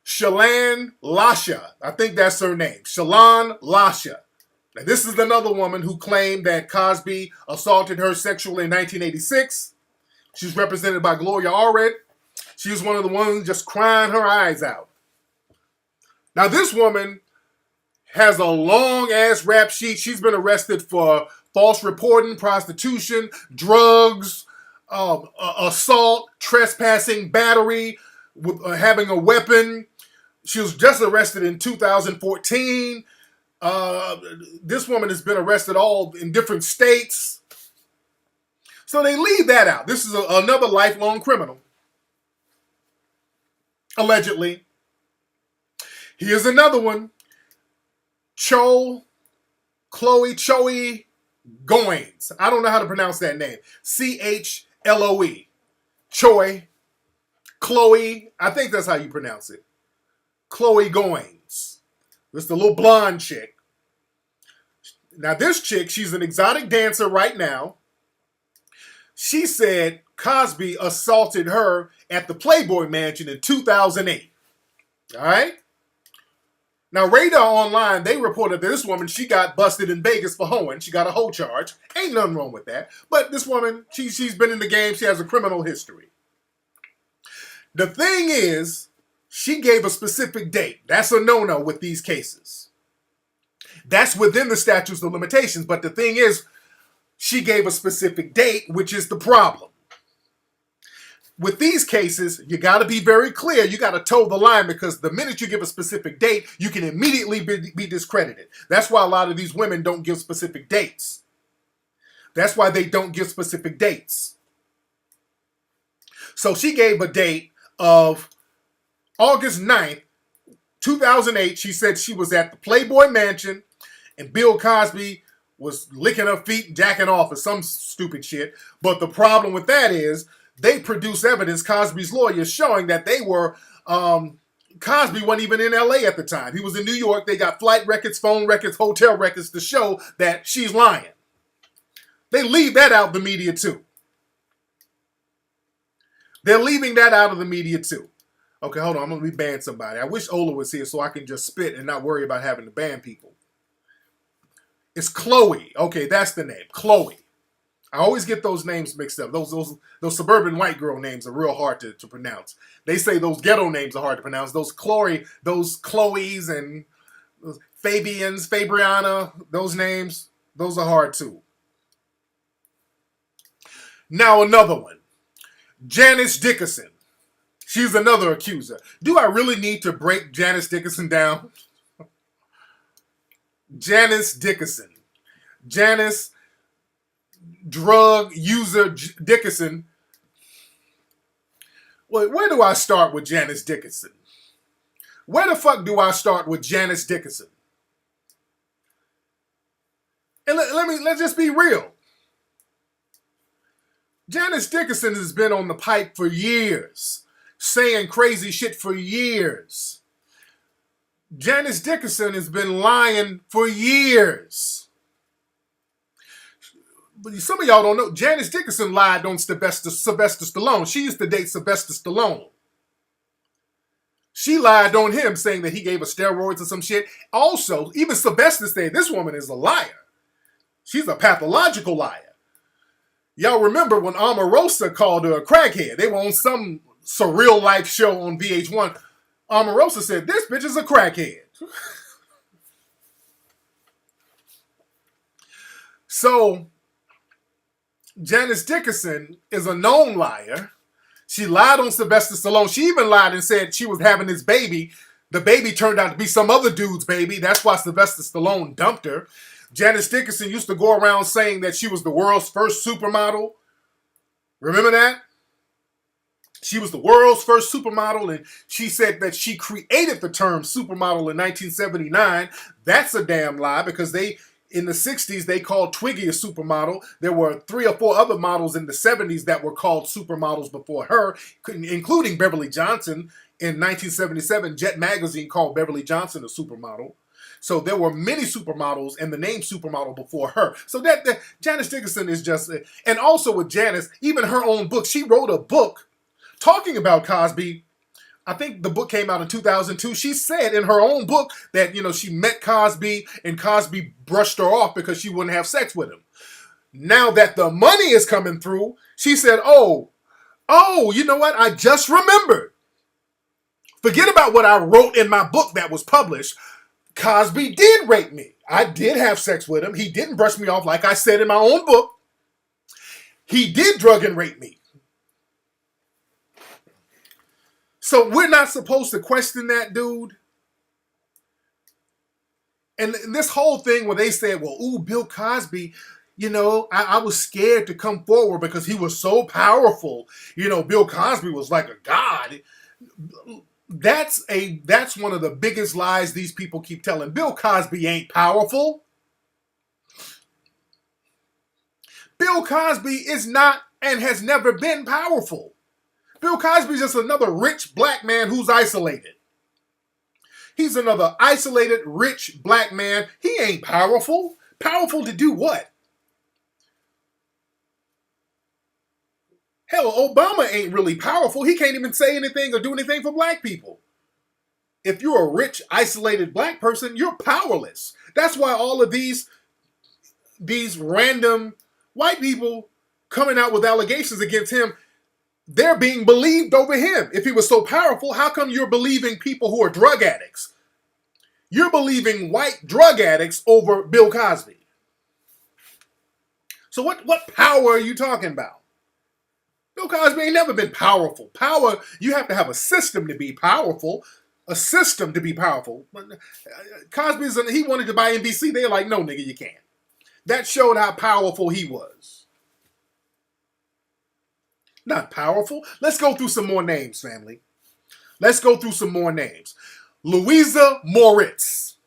Shalane Lasha. I think that's her name. Shalane Lasha. Now, this is another woman who claimed that Cosby assaulted her sexually in 1986. She's represented by Gloria Allred. She was one of the ones just crying her eyes out. Now, this woman has a long-ass rap sheet. She's been arrested for false reporting, prostitution, drugs, assault, trespassing, battery, having a weapon. She was just arrested in 2014. This woman has been arrested all in different states. So they leave that out. This is another lifelong criminal. Allegedly. Here's another one. Chloe Goins. I don't know how to pronounce that name. Chloe. Chloe. I think that's how you pronounce it. Chloe Goins. This is the little blonde chick. Now this chick, she's an exotic dancer right now. She said Cosby assaulted her at the Playboy Mansion in 2008. All right? Now, Radar Online, they reported that this woman, she got busted in Vegas for hoeing. She got a hoe charge. Ain't nothing wrong with that. But this woman, she's been in the game. She has a criminal history. The thing is, she gave a specific date. That's a no-no with these cases. That's within the statutes of limitations. But the thing is, she gave a specific date, which is the problem. With these cases, you got to be very clear. You got to toe the line because the minute you give a specific date, you can immediately be discredited. That's why a lot of these women don't give specific dates. That's why they don't give specific dates. So she gave a date of August 9th, 2008. She said she was at the Playboy Mansion and Bill Cosby was licking her feet, jacking off or some stupid shit. But the problem with that is they produced evidence, Cosby's lawyers, showing that they were, Cosby wasn't even in LA at the time. He was in New York. They got flight records, phone records, hotel records to show that she's lying. They leave that out of the media too. They're leaving that out of the media too. Okay, hold on. I'm going to ban somebody. I wish Ola was here so I can just spit and not worry about having to ban people. It's Chloe. Okay, that's the name. Chloe. I always get those names mixed up. Those suburban white girl names are real hard to pronounce. They say those ghetto names are hard to pronounce. Those Chloes and Fabians, Fabriana, those names, those are hard too. Now another one. Janice Dickerson. She's another accuser. Do I really need to break Janice Dickinson down? Janice Dickinson. Janice, drug user Dickinson. Well, where do I start with Janice Dickinson? Where the fuck do I start with Janice Dickinson? And let's just be real. Janice Dickinson has been on the pipe for years, saying crazy shit for years. Janice Dickinson has been lying for years. But some of y'all don't know, Janice Dickinson lied on Sylvester Stallone. She used to date Sylvester Stallone. She lied on him, saying that he gave her steroids or some shit. Also, even Sylvester said this woman is a liar. She's a pathological liar. Y'all remember when Omarosa called her a crackhead? They were on some surreal life show on VH1. Omarosa said, this bitch is a crackhead. So, Janice Dickinson is a known liar. She lied on Sylvester Stallone. She even lied and said she was having this baby. The baby turned out to be some other dude's baby. That's why Sylvester Stallone dumped her. Janice Dickinson used to go around saying that she was the world's first supermodel. Remember that? She was the world's first supermodel, and she said that she created the term supermodel in 1979. That's a damn lie, because in the 60s, they called Twiggy a supermodel. There were 3 or 4 other models in the 70s that were called supermodels before her, including Beverly Johnson. In 1977, Jet Magazine called Beverly Johnson a supermodel. So there were many supermodels and the name supermodel before her. So that Janice Dickinson is just... And also with Janice, even her own book, she wrote a book talking about Cosby. I think the book came out in 2002. She said in her own book that, she met Cosby and Cosby brushed her off because she wouldn't have sex with him. Now that the money is coming through, she said, oh, you know what? I just remembered. Forget about what I wrote in my book that was published. Cosby did rape me. I did have sex with him. He didn't brush me off like I said in my own book. He did drug and rape me. So we're not supposed to question that dude. And this whole thing where they said, well, ooh, Bill Cosby, I was scared to come forward because he was so powerful. Bill Cosby was like a god. That's one of the biggest lies these people keep telling. Bill Cosby ain't powerful. Bill Cosby is not and has never been powerful. Bill Cosby is just another rich black man who's isolated. He's another isolated, rich black man. He ain't powerful. Powerful to do what? Hell, Obama ain't really powerful. He can't even say anything or do anything for black people. If you're a rich, isolated black person, you're powerless. That's why all of these random white people coming out with allegations against him, they're being believed over him. If he was so powerful, how come you're believing people who are drug addicts? You're believing white drug addicts over Bill Cosby. So what power are you talking about? Bill Cosby ain't never been powerful. Power, you have to have a system to be powerful. A system to be powerful. Cosby, he wanted to buy NBC. They're like, no, nigga, you can't. That showed how powerful he was. Not powerful. Let's go through some more names, family. Let's go through some more names. Louisa Moritz.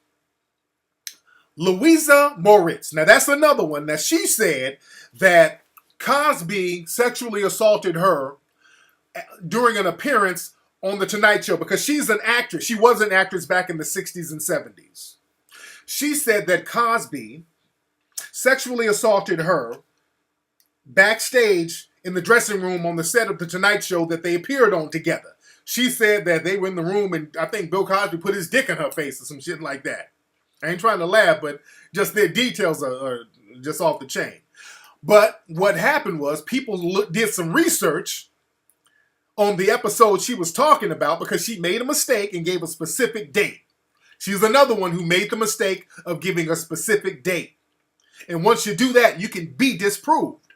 Louisa Moritz. Now, that's another one. Now, she said that Cosby sexually assaulted her during an appearance on The Tonight Show because she's an actress. She was an actress back in the 60s and 70s. She said that Cosby sexually assaulted her backstage in the dressing room on the set of The Tonight Show that they appeared on together. She said that they were in the room and I think Bill Cosby put his dick in her face or some shit like that. I ain't trying to laugh, but just their details are just off the chain. But what happened was people did some research on the episode she was talking about because she made a mistake and gave a specific date. She's another one who made the mistake of giving a specific date. And once you do that, you can be disproved.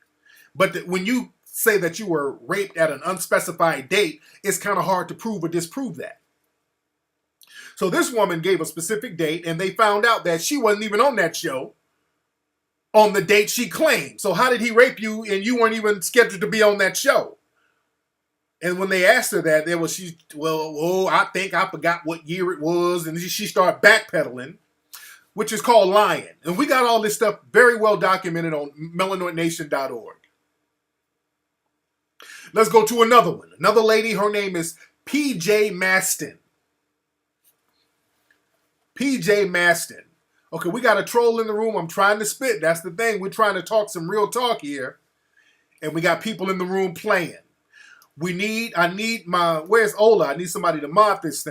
But when you say that you were raped at an unspecified date, it's kind of hard to prove or disprove that. So this woman gave a specific date, and they found out that she wasn't even on that show on the date she claimed. So how did he rape you and you weren't even scheduled to be on that show? And when they asked her that, I think I forgot what year it was, and she started backpedaling, which is called lying. And we got all this stuff very well documented on melanoidnation.org. Let's go to another one. Another lady, her name is PJ Maston. PJ Maston. Okay, we got a troll in the room. I'm trying to spit. That's the thing. We're trying to talk some real talk here. And we got people in the room playing. Where's Ola? I need somebody to mod this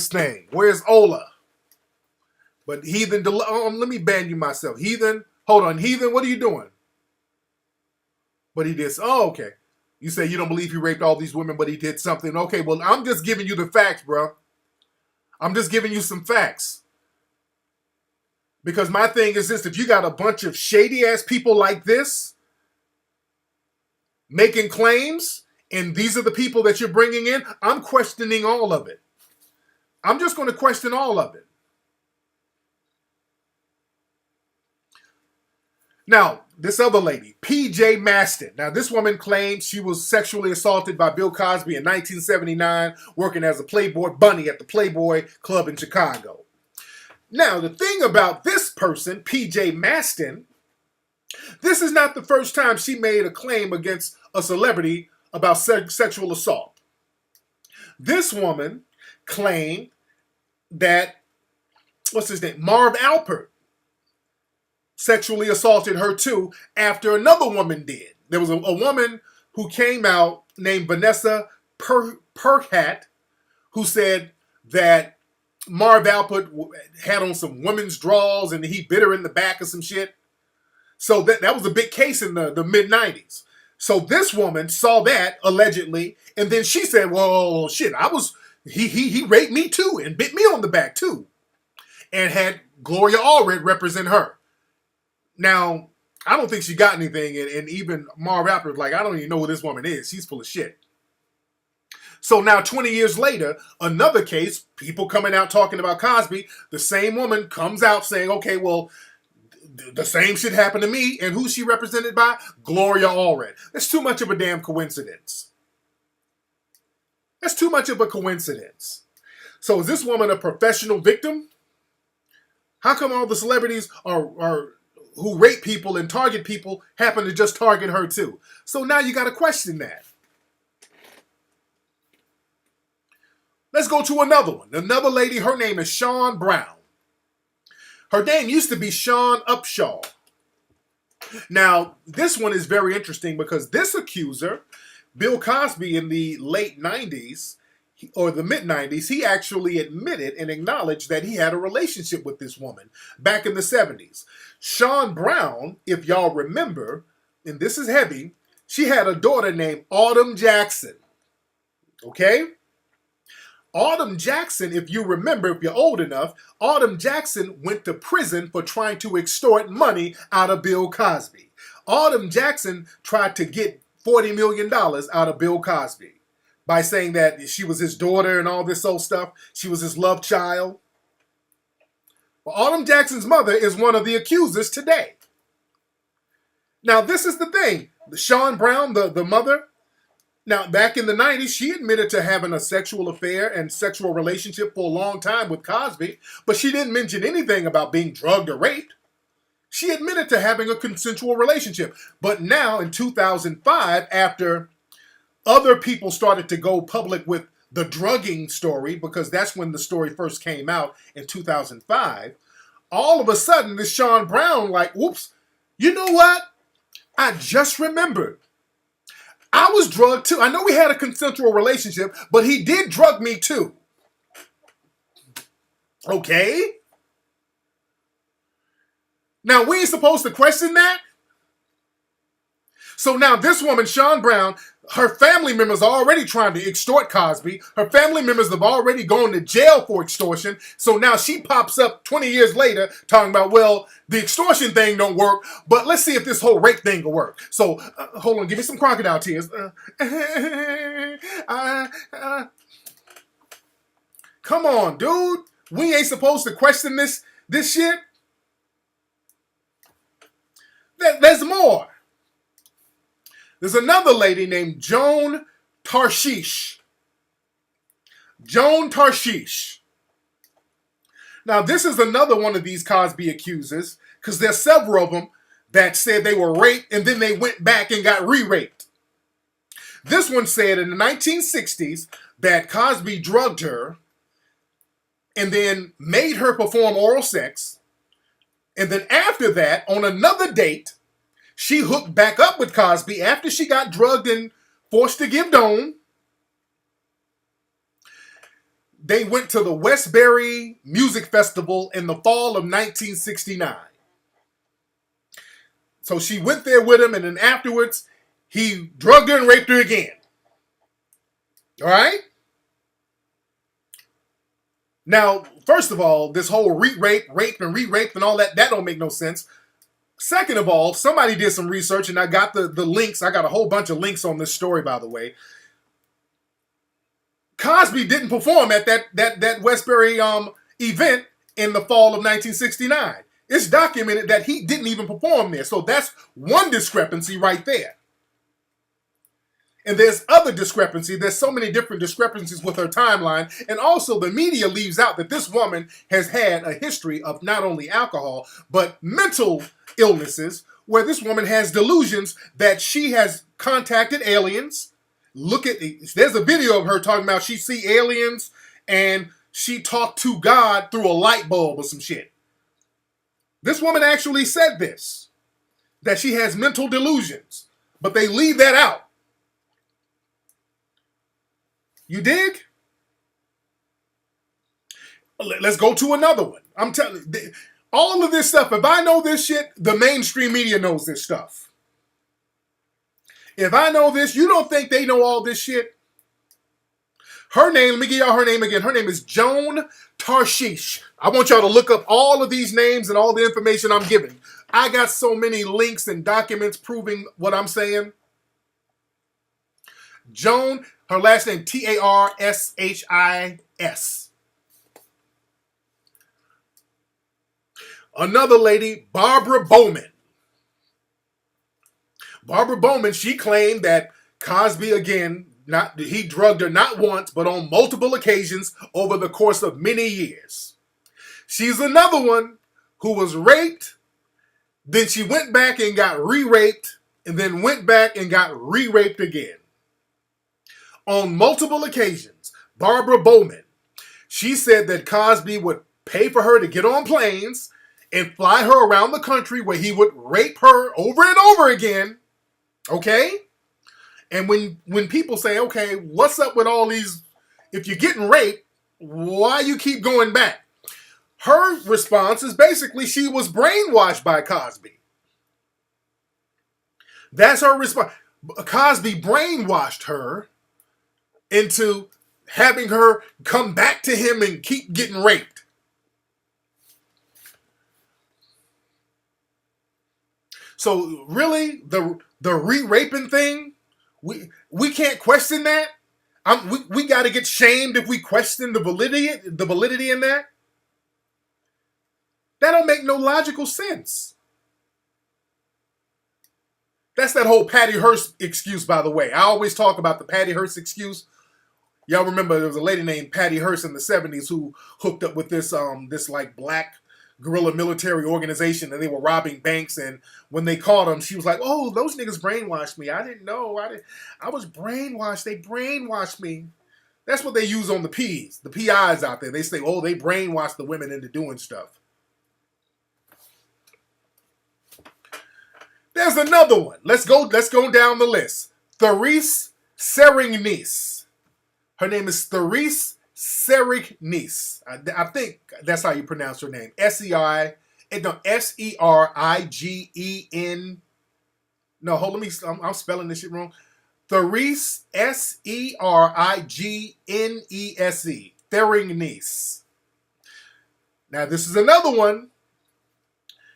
thing. Where's Ola? But Heathen, let me ban you myself. Heathen, hold on. Heathen, what are you doing? But he did, okay. You say you don't believe he raped all these women, but he did something. Okay, well, I'm just giving you the facts, bro. I'm just giving you some facts. Because my thing is this, if you got a bunch of shady-ass people like this making claims, and these are the people that you're bringing in, I'm questioning all of it. I'm just going to question all of it. Now, this other lady, PJ Maston. Now, this woman claims she was sexually assaulted by Bill Cosby in 1979, working as a Playboy bunny at the Playboy Club in Chicago. Now, the thing about this person, PJ Maston, this is not the first time she made a claim against a celebrity about sexual assault. This woman claimed that, Marv Alpert sexually assaulted her too after another woman did. There was a woman who came out named Vanessa Perhat who said that Marv Alpert had on some women's drawers and he bit her in the back or some shit. So that was a big case in the mid-90s. So this woman saw that, allegedly, and then she said, well, shit, he raped me too and bit me on the back too. And had Gloria Allred represent her. Now, I don't think she got anything, and even Marv Alpert was like, I don't even know who this woman is. She's full of shit. So now 20 years later, another case, people coming out talking about Cosby, the same woman comes out saying, okay, well, the same shit happened to me, and who's she represented by? Gloria Allred. That's too much of a damn coincidence. That's too much of a coincidence. So is this woman a professional victim? How come all the celebrities are who rape people and target people happen to just target her too? So now you got to question that. Let's go to another one. Another lady, her name is Sean Brown. Her name used to be Sean Upshaw. Now, this one is very interesting because this accuser, Bill Cosby, in the late 90s or the mid-90s, he actually admitted and acknowledged that he had a relationship with this woman back in the 70s. Sean Brown, if y'all remember, and this is heavy, she had a daughter named Autumn Jackson. Okay? Autumn Jackson, if you remember, if you're old enough, Autumn Jackson went to prison for trying to extort money out of Bill Cosby. Autumn Jackson tried to get $40 million out of Bill Cosby by saying that she was his daughter and all this old stuff. She was his love child. Well, Autumn Jackson's mother is one of the accusers today. Now, this is the thing. Sean Brown, the mother, now, back in the 90s, she admitted to having a sexual affair and sexual relationship for a long time with Cosby, but she didn't mention anything about being drugged or raped. She admitted to having a consensual relationship. But now, in 2005, after other people started to go public with the drugging story, because that's when the story first came out in 2005, all of a sudden, this Sean Brown, like, whoops, you know what? I just remembered. I was drugged too. I know we had a consensual relationship, but he did drug me too. Okay? Now, we ain't supposed to question that? So now this woman, Sean Brown, Her family members are already trying to extort Cosby. Her family members have already gone to jail for extortion. So now she pops up 20 years later talking about, well, the extortion thing don't work, but let's see if this whole rape thing will work. So hold on, give me some crocodile tears. Come on, dude. We ain't supposed to question this shit. There's more. There's another lady named Joan Tarshish. Joan Tarshish. Now, this is another one of these Cosby accusers, because there's several of them that said they were raped and then they went back and got re-raped. This one said in the 1960s that Cosby drugged her and then made her perform oral sex. And then after that, on another date, she hooked back up with Cosby after she got drugged and forced to give dome. They went to the Westbury Music Festival in the fall of 1969. So she went there with him, and then afterwards, he drugged her and raped her again. All right? Now, first of all, this whole rape and re-rape and all that don't make no sense. Second of all, somebody did some research, and I got the links. I got a whole bunch of links on this story, by the way. Cosby didn't perform at that Westbury event in the fall of 1969. It's documented that he didn't even perform there. So that's one discrepancy right there. And there's other discrepancy. There's so many different discrepancies with her timeline. And also the media leaves out that this woman has had a history of not only alcohol, but mental illnesses, where this woman has delusions that she has contacted aliens. There's a video of her talking about she see aliens and she talked to God through a light bulb or some shit. This woman actually said this, that she has mental delusions, but they leave that out. You dig? Let's go to another one. I'm telling you, all of this stuff, if I know this shit, the mainstream media knows this stuff. If I know this, you don't think they know all this shit? Her name, let me give y'all her name again. Her name is Joan Tarshish. I want y'all to look up all of these names and all the information I'm giving. I got so many links and documents proving what I'm saying. Joan, her last name, Tarshis. Another lady, Barbara Bowman. Barbara Bowman, she claimed that Cosby, again, he drugged her not once, but on multiple occasions over the course of many years. She's another one who was raped, then she went back and got re-raped, and then went back and got re-raped again. On multiple occasions, Barbara Bowman, she said that Cosby would pay for her to get on planes and fly her around the country where he would rape her over and over again. Okay? And when people say, okay, what's up with all these, if you're getting raped, why you keep going back? Her response is basically she was brainwashed by Cosby. That's her response. Cosby brainwashed her into having her come back to him and keep getting raped. So really, the re-raping thing, we can't question that. We got to get shamed if we question the validity in that. That don't make no logical sense. That's that whole Patty Hearst excuse, by the way. I always talk about the Patty Hearst excuse. Y'all remember there was a lady named Patty Hearst in the 70s who hooked up with this like black guerrilla military organization, and they were robbing banks, and when they caught them, she was like, oh, those niggas brainwashed me. I didn't know. I was brainwashed. They brainwashed me. That's what they use on the PIs out there. They say, oh, they brainwashed the women into doing stuff. There's another one. Let's go down the list. Therese Serignice. Her name is Therese Serignice. I think that's how you pronounce her name. Serigen. No, hold on. I'm spelling this shit wrong. Therese, Serignese. Theringnese. Now, this is another one.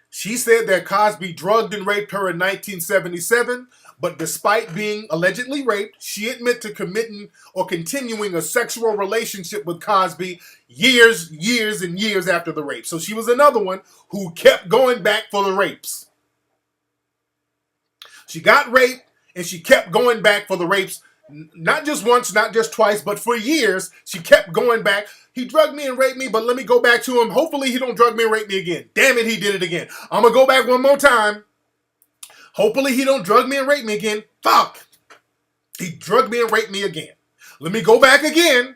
She said that Cosby drugged and raped her in 1977, but despite being allegedly raped, she admitted to committing or continuing a sexual relationship with Cosby years and years after the rape. So she was another one who kept going back for the rapes. She got raped, and she kept going back for the rapes. Not just once, not just twice, but for years, she kept going back. He drugged me and raped me, but let me go back to him. Hopefully he don't drug me and rape me again. Damn it, he did it again. I'm going to go back one more time. Hopefully he don't drug me and rape me again. Fuck. He drugged me and raped me again. Let me go back again.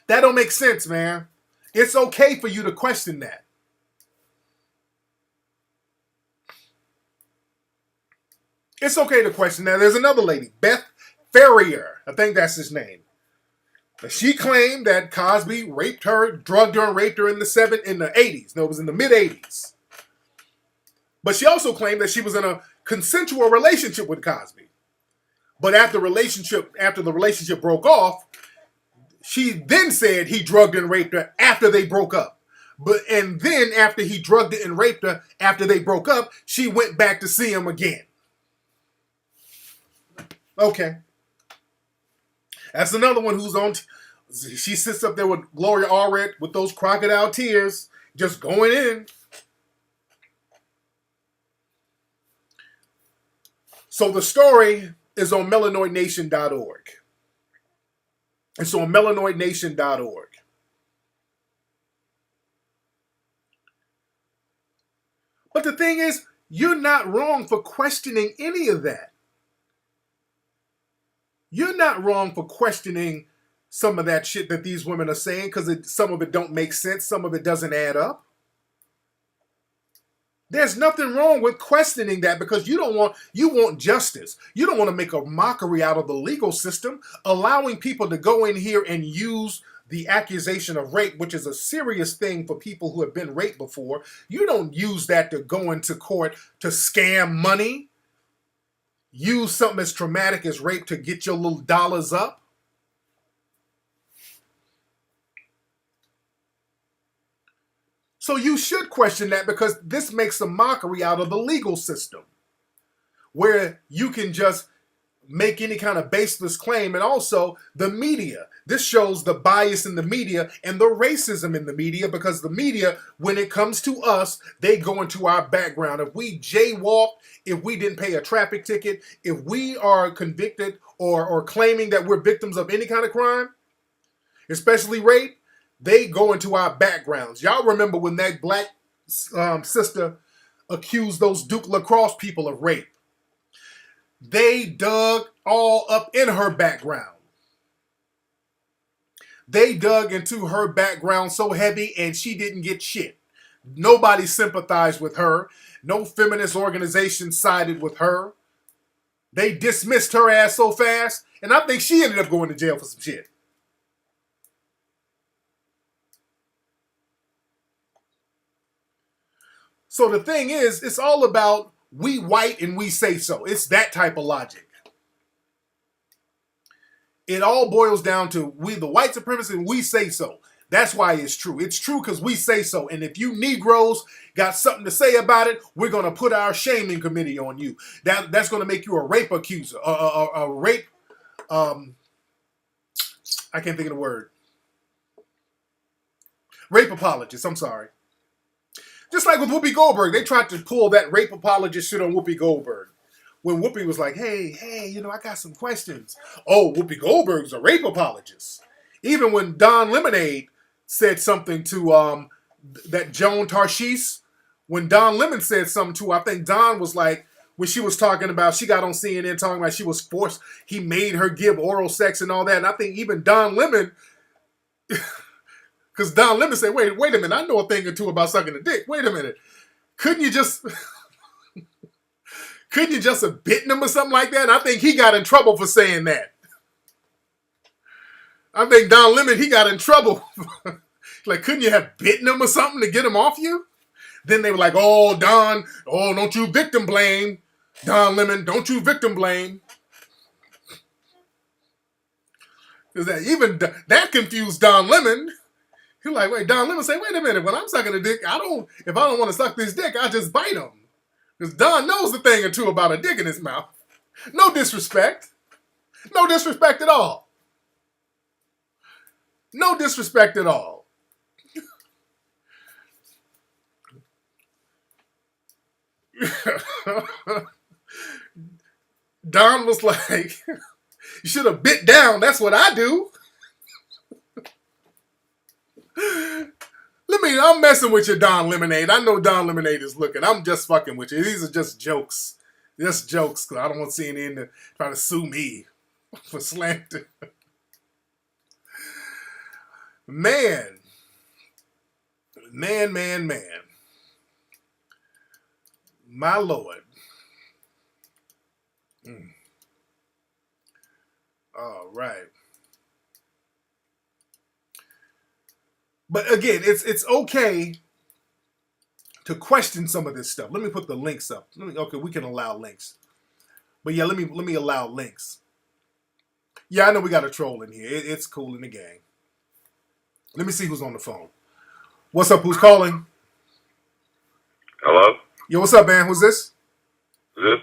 That don't make sense, man. It's okay for you to question that. It's okay to question that. There's another lady, Beth Ferrier. I think that's his name. She claimed that Cosby raped her, drugged her, and raped her in the 80s. No, it was in the mid-80s. But she also claimed that she was in a consensual relationship with Cosby. But after the relationship broke off, she then said he drugged and raped her after they broke up. And then after he drugged her and raped her after they broke up, she went back to see him again. Okay. That's another one who's on. She sits up there with Gloria Allred with those crocodile tears just going in. So the story is on melanoidnation.org. It's on melanoidnation.org. But the thing is, you're not wrong for questioning any of that. You're not wrong for questioning some of that shit that these women are saying because some of it don't make sense. Some of it doesn't add up. There's nothing wrong with questioning that because you want justice. You don't want to make a mockery out of the legal system, allowing people to go in here and use the accusation of rape, which is a serious thing for people who have been raped before. You don't use that to go into court to scam money. Use something as traumatic as rape to get your little dollars up. So you should question that because this makes a mockery out of the legal system where you can just make any kind of baseless claim. And also the media. This shows the bias in the media and the racism in the media because the media, when it comes to us, they go into our background. If we jaywalked, if we didn't pay a traffic ticket, if we are convicted or claiming that we're victims of any kind of crime, especially rape, they go into our backgrounds. Y'all remember when that black sister accused those Duke Lacrosse people of rape? They dug all up in her background. They dug into her background so heavy and she didn't get shit. Nobody sympathized with her. No feminist organization sided with her. They dismissed her ass so fast, and I think she ended up going to jail for some shit. So the thing is, it's all about we white and we say so. It's that type of logic. It all boils down to we the white supremacists and we say so. That's why it's true. It's true because we say so. And if you Negroes got something to say about it, we're going to put our shaming committee on you. That's going to make you a rape accuser. A rape, I can't think of the word. Rape apologist, I'm sorry. Just like with Whoopi Goldberg, they tried to pull that rape apologist shit on Whoopi Goldberg. When Whoopi was like, hey, I got some questions. Oh, Whoopi Goldberg's a rape apologist. Even when Don Lemonade said something to that Joan Tarshish, when Don Lemon said something to her, I think Don was like, when she was talking about, she got on CNN talking about she was forced, he made her give oral sex and all that. And I think even Don Lemon, because Don Lemon said, wait a minute, I know a thing or two about sucking a dick. Wait a minute. Couldn't you just have bitten him or something like that? And I think he got in trouble for saying that. I think Don Lemon, he got in trouble. Like, couldn't you have bitten him or something to get him off you? Then they were like, oh, Don, oh, don't you victim blame. Don Lemon, don't you victim blame. Because that confused Don Lemon. He's like, wait, Don Lemon say, wait a minute, when I'm sucking a dick, if I don't want to suck this dick, I just bite him. Because Don knows a thing or two about a dick in his mouth. No disrespect. No disrespect at all. No disrespect at all. Don was like, you should have bit down. That's what I do. I'm messing with you, Don Lemonade. I know Don Lemonade is looking. I'm just fucking with you. These are just jokes. Just jokes, because I don't want CNN to try to sue me for slander. Man. My Lord. All right. But again, it's okay to question some of this stuff. Let me put the links up. Okay, we can allow links. But yeah, let me allow links. Yeah, I know we got a troll in here. It's cool in the gang. Let me see who's on the phone. What's up? Who's calling? Hello? Yo, what's up, man? Who's this? This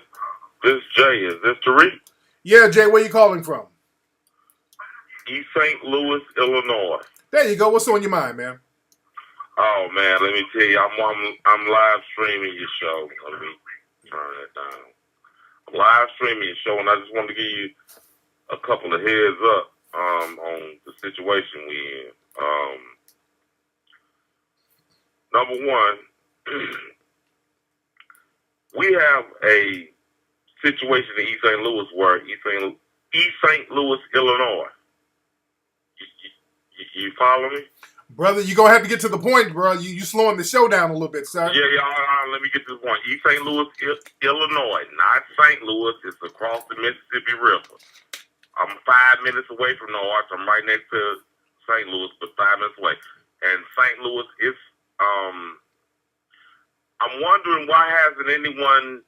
Jay. Is this Tariq? Yeah, Jay, where you calling from? East St. Louis, Illinois. There you go. What's on your mind, man? Oh man, let me tell you, I'm live streaming your show. Let me turn that down. I'm live streaming your show, and I just wanted to give you a couple of heads up on the situation we in. Number one, we have a situation in East St. Louis where East St. Louis, Illinois. You follow me? Brother, you're going to have to get to the point, bro. You slowing the show down a little bit, sir. Yeah, let me get to the point. East St. Louis, Illinois, not St. Louis. It's across the Mississippi River. I'm 5 minutes away from the arch. I'm right next to St. Louis, but 5 minutes away. And St. Louis is, I'm wondering why hasn't anyone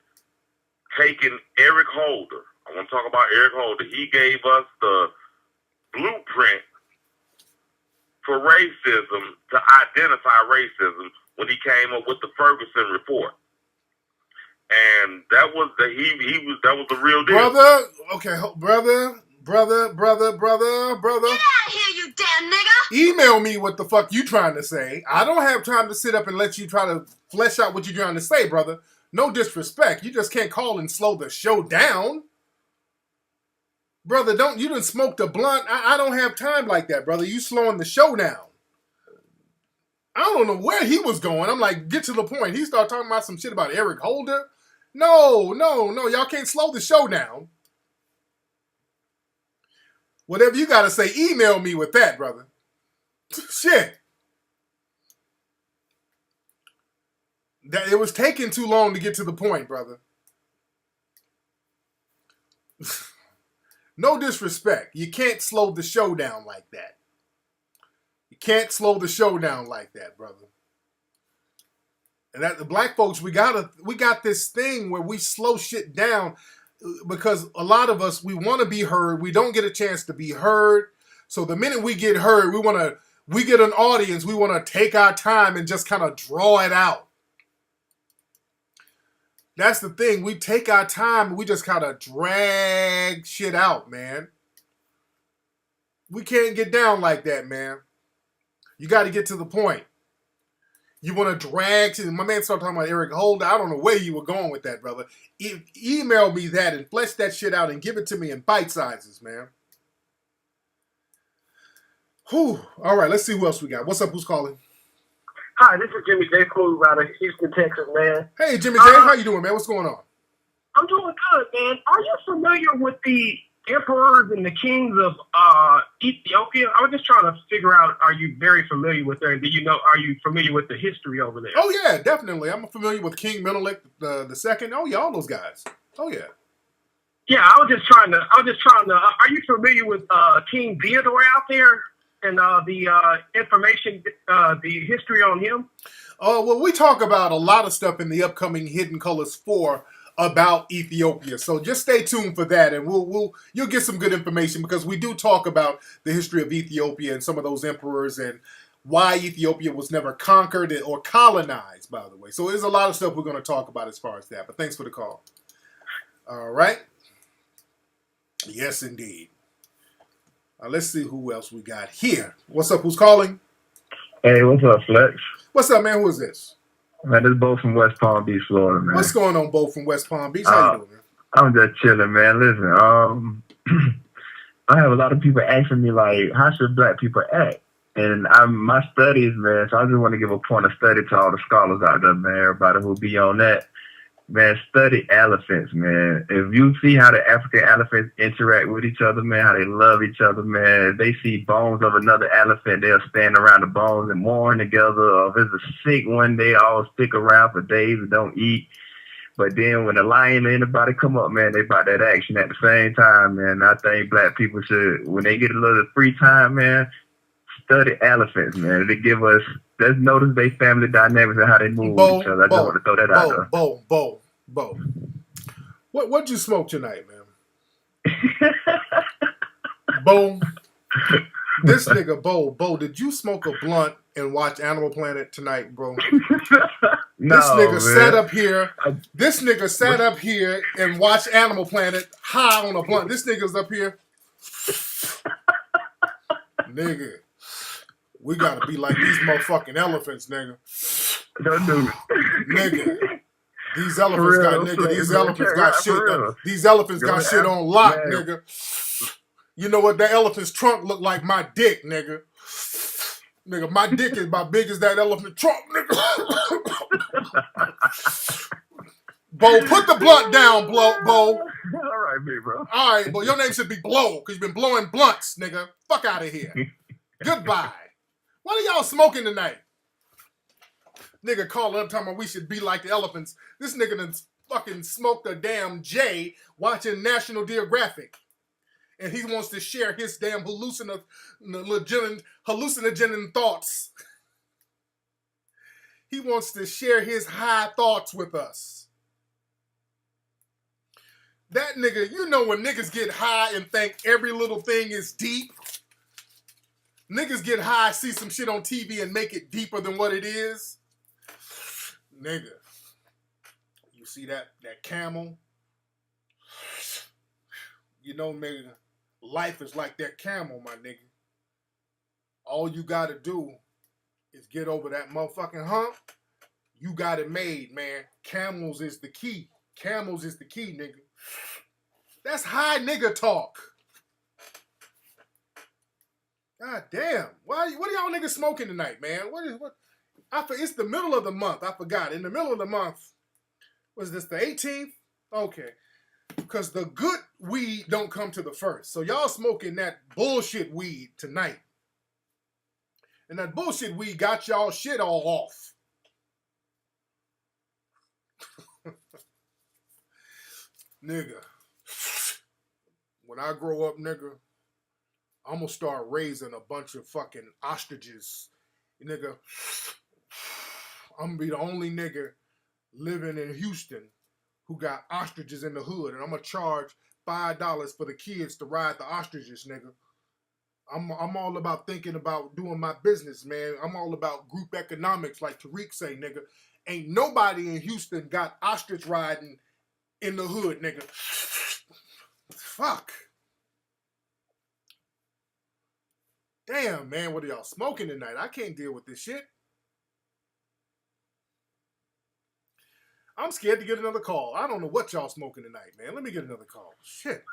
taken Eric Holder? I want to talk about Eric Holder. He gave us the blueprint for racism, to identify racism, when he came up with the Ferguson report. And that was the real deal. Brother, okay, brother. Get out of here, you damn nigga! Email me what the fuck you trying to say. I don't have time to sit up and let you try to flesh out what you're trying to say, brother. No disrespect. You just can't call and slow the show down. Brother, you done smoked a blunt. I don't have time like that, brother. You slowing the show down. I don't know where he was going. I'm like, get to the point. He started talking about some shit about Eric Holder. No. Y'all can't slow the show down. Whatever you got to say, email me with that, brother. Shit. It was taking too long to get to the point, brother. No disrespect. You can't slow the show down like that. You can't slow the show down like that, brother. And that the black folks, we got this thing where we slow shit down because a lot of us, we want to be heard. We don't get a chance to be heard. So the minute we get heard, we get an audience. We want to take our time and just kind of draw it out. That's the thing. We take our time and we just kind of drag shit out, man. We can't get down like that, man. You got to get to the point. You want to drag... My man started talking about Eric Holder. I don't know where you were going with that, brother. Email me that and flesh that shit out and give it to me in bite sizes, man. Whew. All right, let's see who else we got. What's up? Who's calling? Hi, this is Jimmy J. Cool out of Houston, Texas, man. Hey, Jimmy J. How you doing, man? What's going on? I'm doing good, man. Are you familiar with the emperors and the kings of Ethiopia? I was just trying to figure out, are you very familiar with that? Are you familiar with the history over there? Oh, yeah, definitely. I'm familiar with King Menelik the second. Oh, yeah, all those guys. Oh, yeah. Yeah, I was just trying to, are you familiar with King Theodore out there? And the information, the history on him? Well, we talk about a lot of stuff in the upcoming Hidden Colors 4 about Ethiopia. So just stay tuned for that, and you'll get some good information because we do talk about the history of Ethiopia and some of those emperors and why Ethiopia was never conquered or colonized, by the way. So there's a lot of stuff we're going to talk about as far as that. But thanks for the call. All right. Yes, indeed. Let's see who else we got here. What's up? Who's calling? Hey, what's up, Flex? What's up, man? Who is this? Man, this is Bo from West Palm Beach, Florida, man. What's going on, Bo from West Palm Beach? How you doing, man? I'm just chilling, man. Listen, I have a lot of people asking me, like, how should black people act? And my studies, man, so I just want to give a point of study to all the scholars out there, man, everybody who be on that. Man, study elephants, man. If you see how the African elephants interact with each other, man, how they love each other, man. If they see bones of another elephant, they'll stand around the bones and mourn together. Or if it's a sick one, they all stick around for days and don't eat. But then when the lion or anybody come up, man, they about that action at the same time, man. I think black people should, when they get a little free time, man, study elephants, man. They give us, let's notice their family dynamics and how they move with each other. I just want to throw that out there. Bo. What'd you smoke tonight, man? Bo, this nigga, Bo, did you smoke a blunt and watch Animal Planet tonight, bro? No, this nigga man. sat up here. This nigga sat up here and watched Animal Planet high on a blunt. This nigga's up here. Nigga, we gotta be like these motherfucking elephants, nigga. Don't do it. Nigga. These elephants got nigga. These elephants got shit. These elephants got shit on lock, nigga. You know what? That elephant's trunk look like my dick, nigga. Nigga, my dick is about big as that elephant trunk, nigga. Bo, put the blunt down, Bo. All right, me, bro. All right, Bo. Your name should be Blow, because you've been blowing blunts, nigga. Fuck out of here. Goodbye. What are y'all smoking tonight? Nigga calling up talking about we should be like the elephants. This nigga done fucking smoked a damn J watching National Geographic. And he wants to share his damn hallucinogen thoughts. He wants to share his high thoughts with us. That nigga, you know when niggas get high and think every little thing is deep? Niggas get high, see some shit on TV and make it deeper than what it is? Nigga, you see that camel? You know, nigga, life is like that camel, my nigga. All you gotta do is get over that motherfucking hump. You got it made, man. Camels is the key. Camels is the key, nigga. That's high nigga talk. God damn. What are y'all niggas smoking tonight, man? What? It's the middle of the month. I forgot. In the middle of the month, was this the 18th? Okay. Because the good weed don't come to the first. So y'all smoking that bullshit weed tonight. And that bullshit weed got y'all shit all off. Nigga. When I grow up, nigga, I'm going to start raising a bunch of fucking ostriches. Nigga. I'm going to be the only nigga living in Houston who got ostriches in the hood. And I'm going to charge $5 for the kids to ride the ostriches, nigga. I'm all about thinking about doing my business, man. I'm all about group economics, like Tariq say, nigga. Ain't nobody in Houston got ostrich riding in the hood, nigga. Fuck. Damn, man, what are y'all smoking tonight? I can't deal with this shit. I'm scared to get another call. I don't know what y'all smoking tonight, man. Let me get another call. Shit.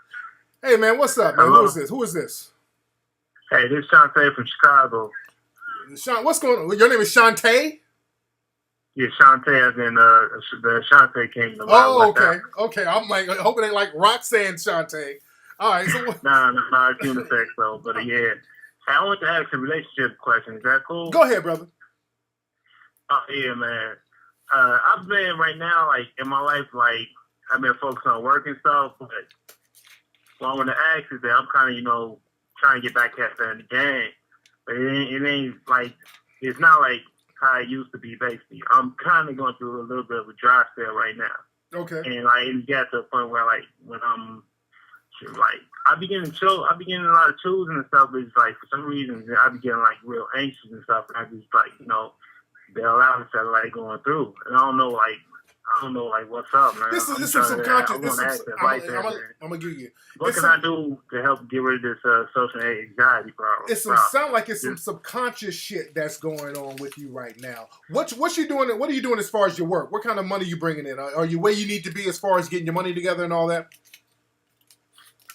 Hey, man, what's up, man? Hello? Who is this? Hey, this is Shantae from Chicago. What's going on? Your name is Shantae? Yeah, Shantae, as in the Shantae came to Oh, okay. Okay, I'm like, I hope it ain't like Roxanne Shantae. All right, so Nah, it's unisex though. But yeah, I want to ask a relationship question. Is that cool? Go ahead, brother. Oh yeah, man. I've been right now, like in my life, like I've been focused on work and stuff. But what I want to ask is that I'm kind of, trying to get back at the game. But it ain't like, it's not like how it used to be. Basically, I'm kind of going through a little bit of a dry spell right now. Okay. And like it got to a point where like when I'm like I be getting a lot of chills and stuff, but it's like for some reason I be getting like real anxious and stuff, and I just like bail out instead of like going through. And I don't know what's up, man. This is some subconscious. I'm gonna give you. What can I do to help get rid of this social anxiety problem? Sound like it's some subconscious shit that's going on with you right now. What you doing? What are you doing as far as your work? What kind of money you bringing in? Are you where you need to be as far as getting your money together and all that?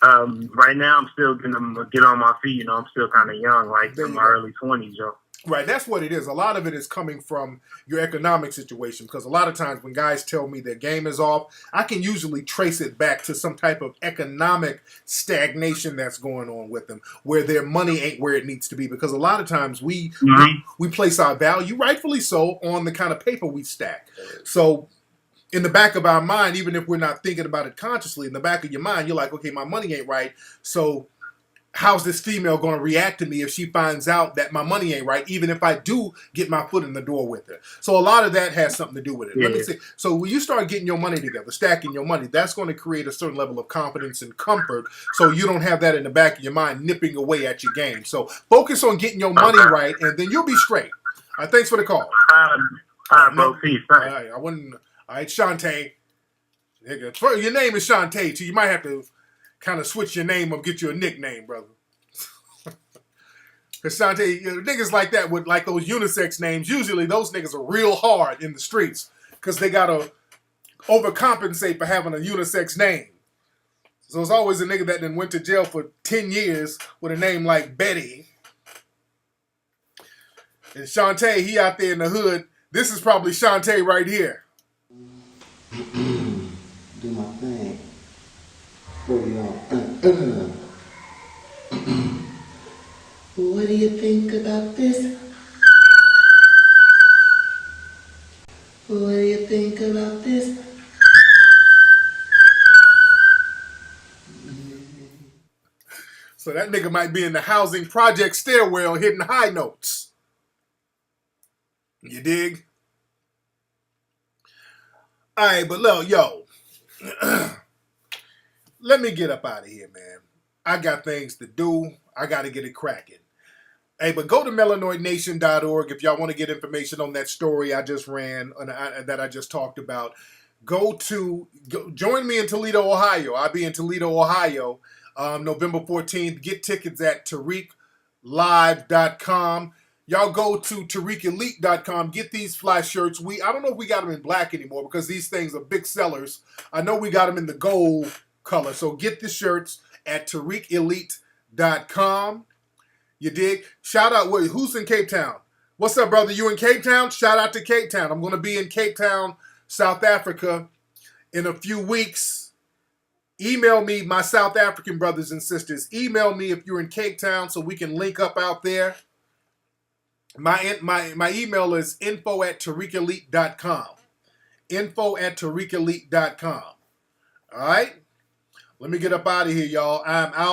Right now I'm still getting to get on my feet. I'm still kind of young, like in my early 20s, yo. Right, that's what it is. A lot of it is coming from your economic situation because a lot of times when guys tell me their game is off, I can usually trace it back to some type of economic stagnation that's going on with them, where their money ain't where it needs to be. Because a lot of times we place our value, rightfully so, on the kind of paper we stack. So in the back of our mind, even if we're not thinking about it consciously, in the back of your mind, you're like, okay, my money ain't right, so how's this female going to react to me if she finds out that my money ain't right, even if I do get my foot in the door with her? So a lot of that has something to do with it. Yeah. Let me see. So when you start getting your money together, stacking your money, that's going to create a certain level of confidence and comfort so you don't have that in the back of your mind nipping away at your game. So focus on getting your money right, and then you'll be straight. All right, thanks for the call. Bro, peace. All right, all right, Shantae. Your name is Shantae, so you might have to kind of switch your name or get you a nickname, brother. Because Shantae, niggas like that with like those unisex names, usually those niggas are real hard in the streets because they got to overcompensate for having a unisex name. So it's always a nigga that then went to jail for 10 years with a name like Betty. And Shantae, he out there in the hood. This is probably Shantae right here. Do my thing. For y'all. What do you think about this? What do you think about this? So that nigga might be in the housing project stairwell hitting high notes. You dig? All right, but look, yo. Let me get up out of here, man. I got things to do. I got to get it cracking. Hey, but go to melanoidnation.org if y'all want to get information on that story I just ran, that I just talked about. Join me in Toledo, Ohio. I'll be in Toledo, Ohio, November 14th. Get tickets at TariqLive.com. Y'all go to TariqElite.com. Get these fly shirts. I don't know if we got them in black anymore because these things are big sellers. I know we got them in the gold color. So get the shirts at TariqElite.com. You dig? Shout out. Who's in Cape Town? What's up, brother? You in Cape Town? Shout out to Cape Town. I'm going to be in Cape Town, South Africa in a few weeks. Email me, my South African brothers and sisters. Email me if you're in Cape Town so we can link up out there. My email is info@TariqElite.com. Info@TariqElite.com. All right? Let me get up out of here, y'all. I'm out.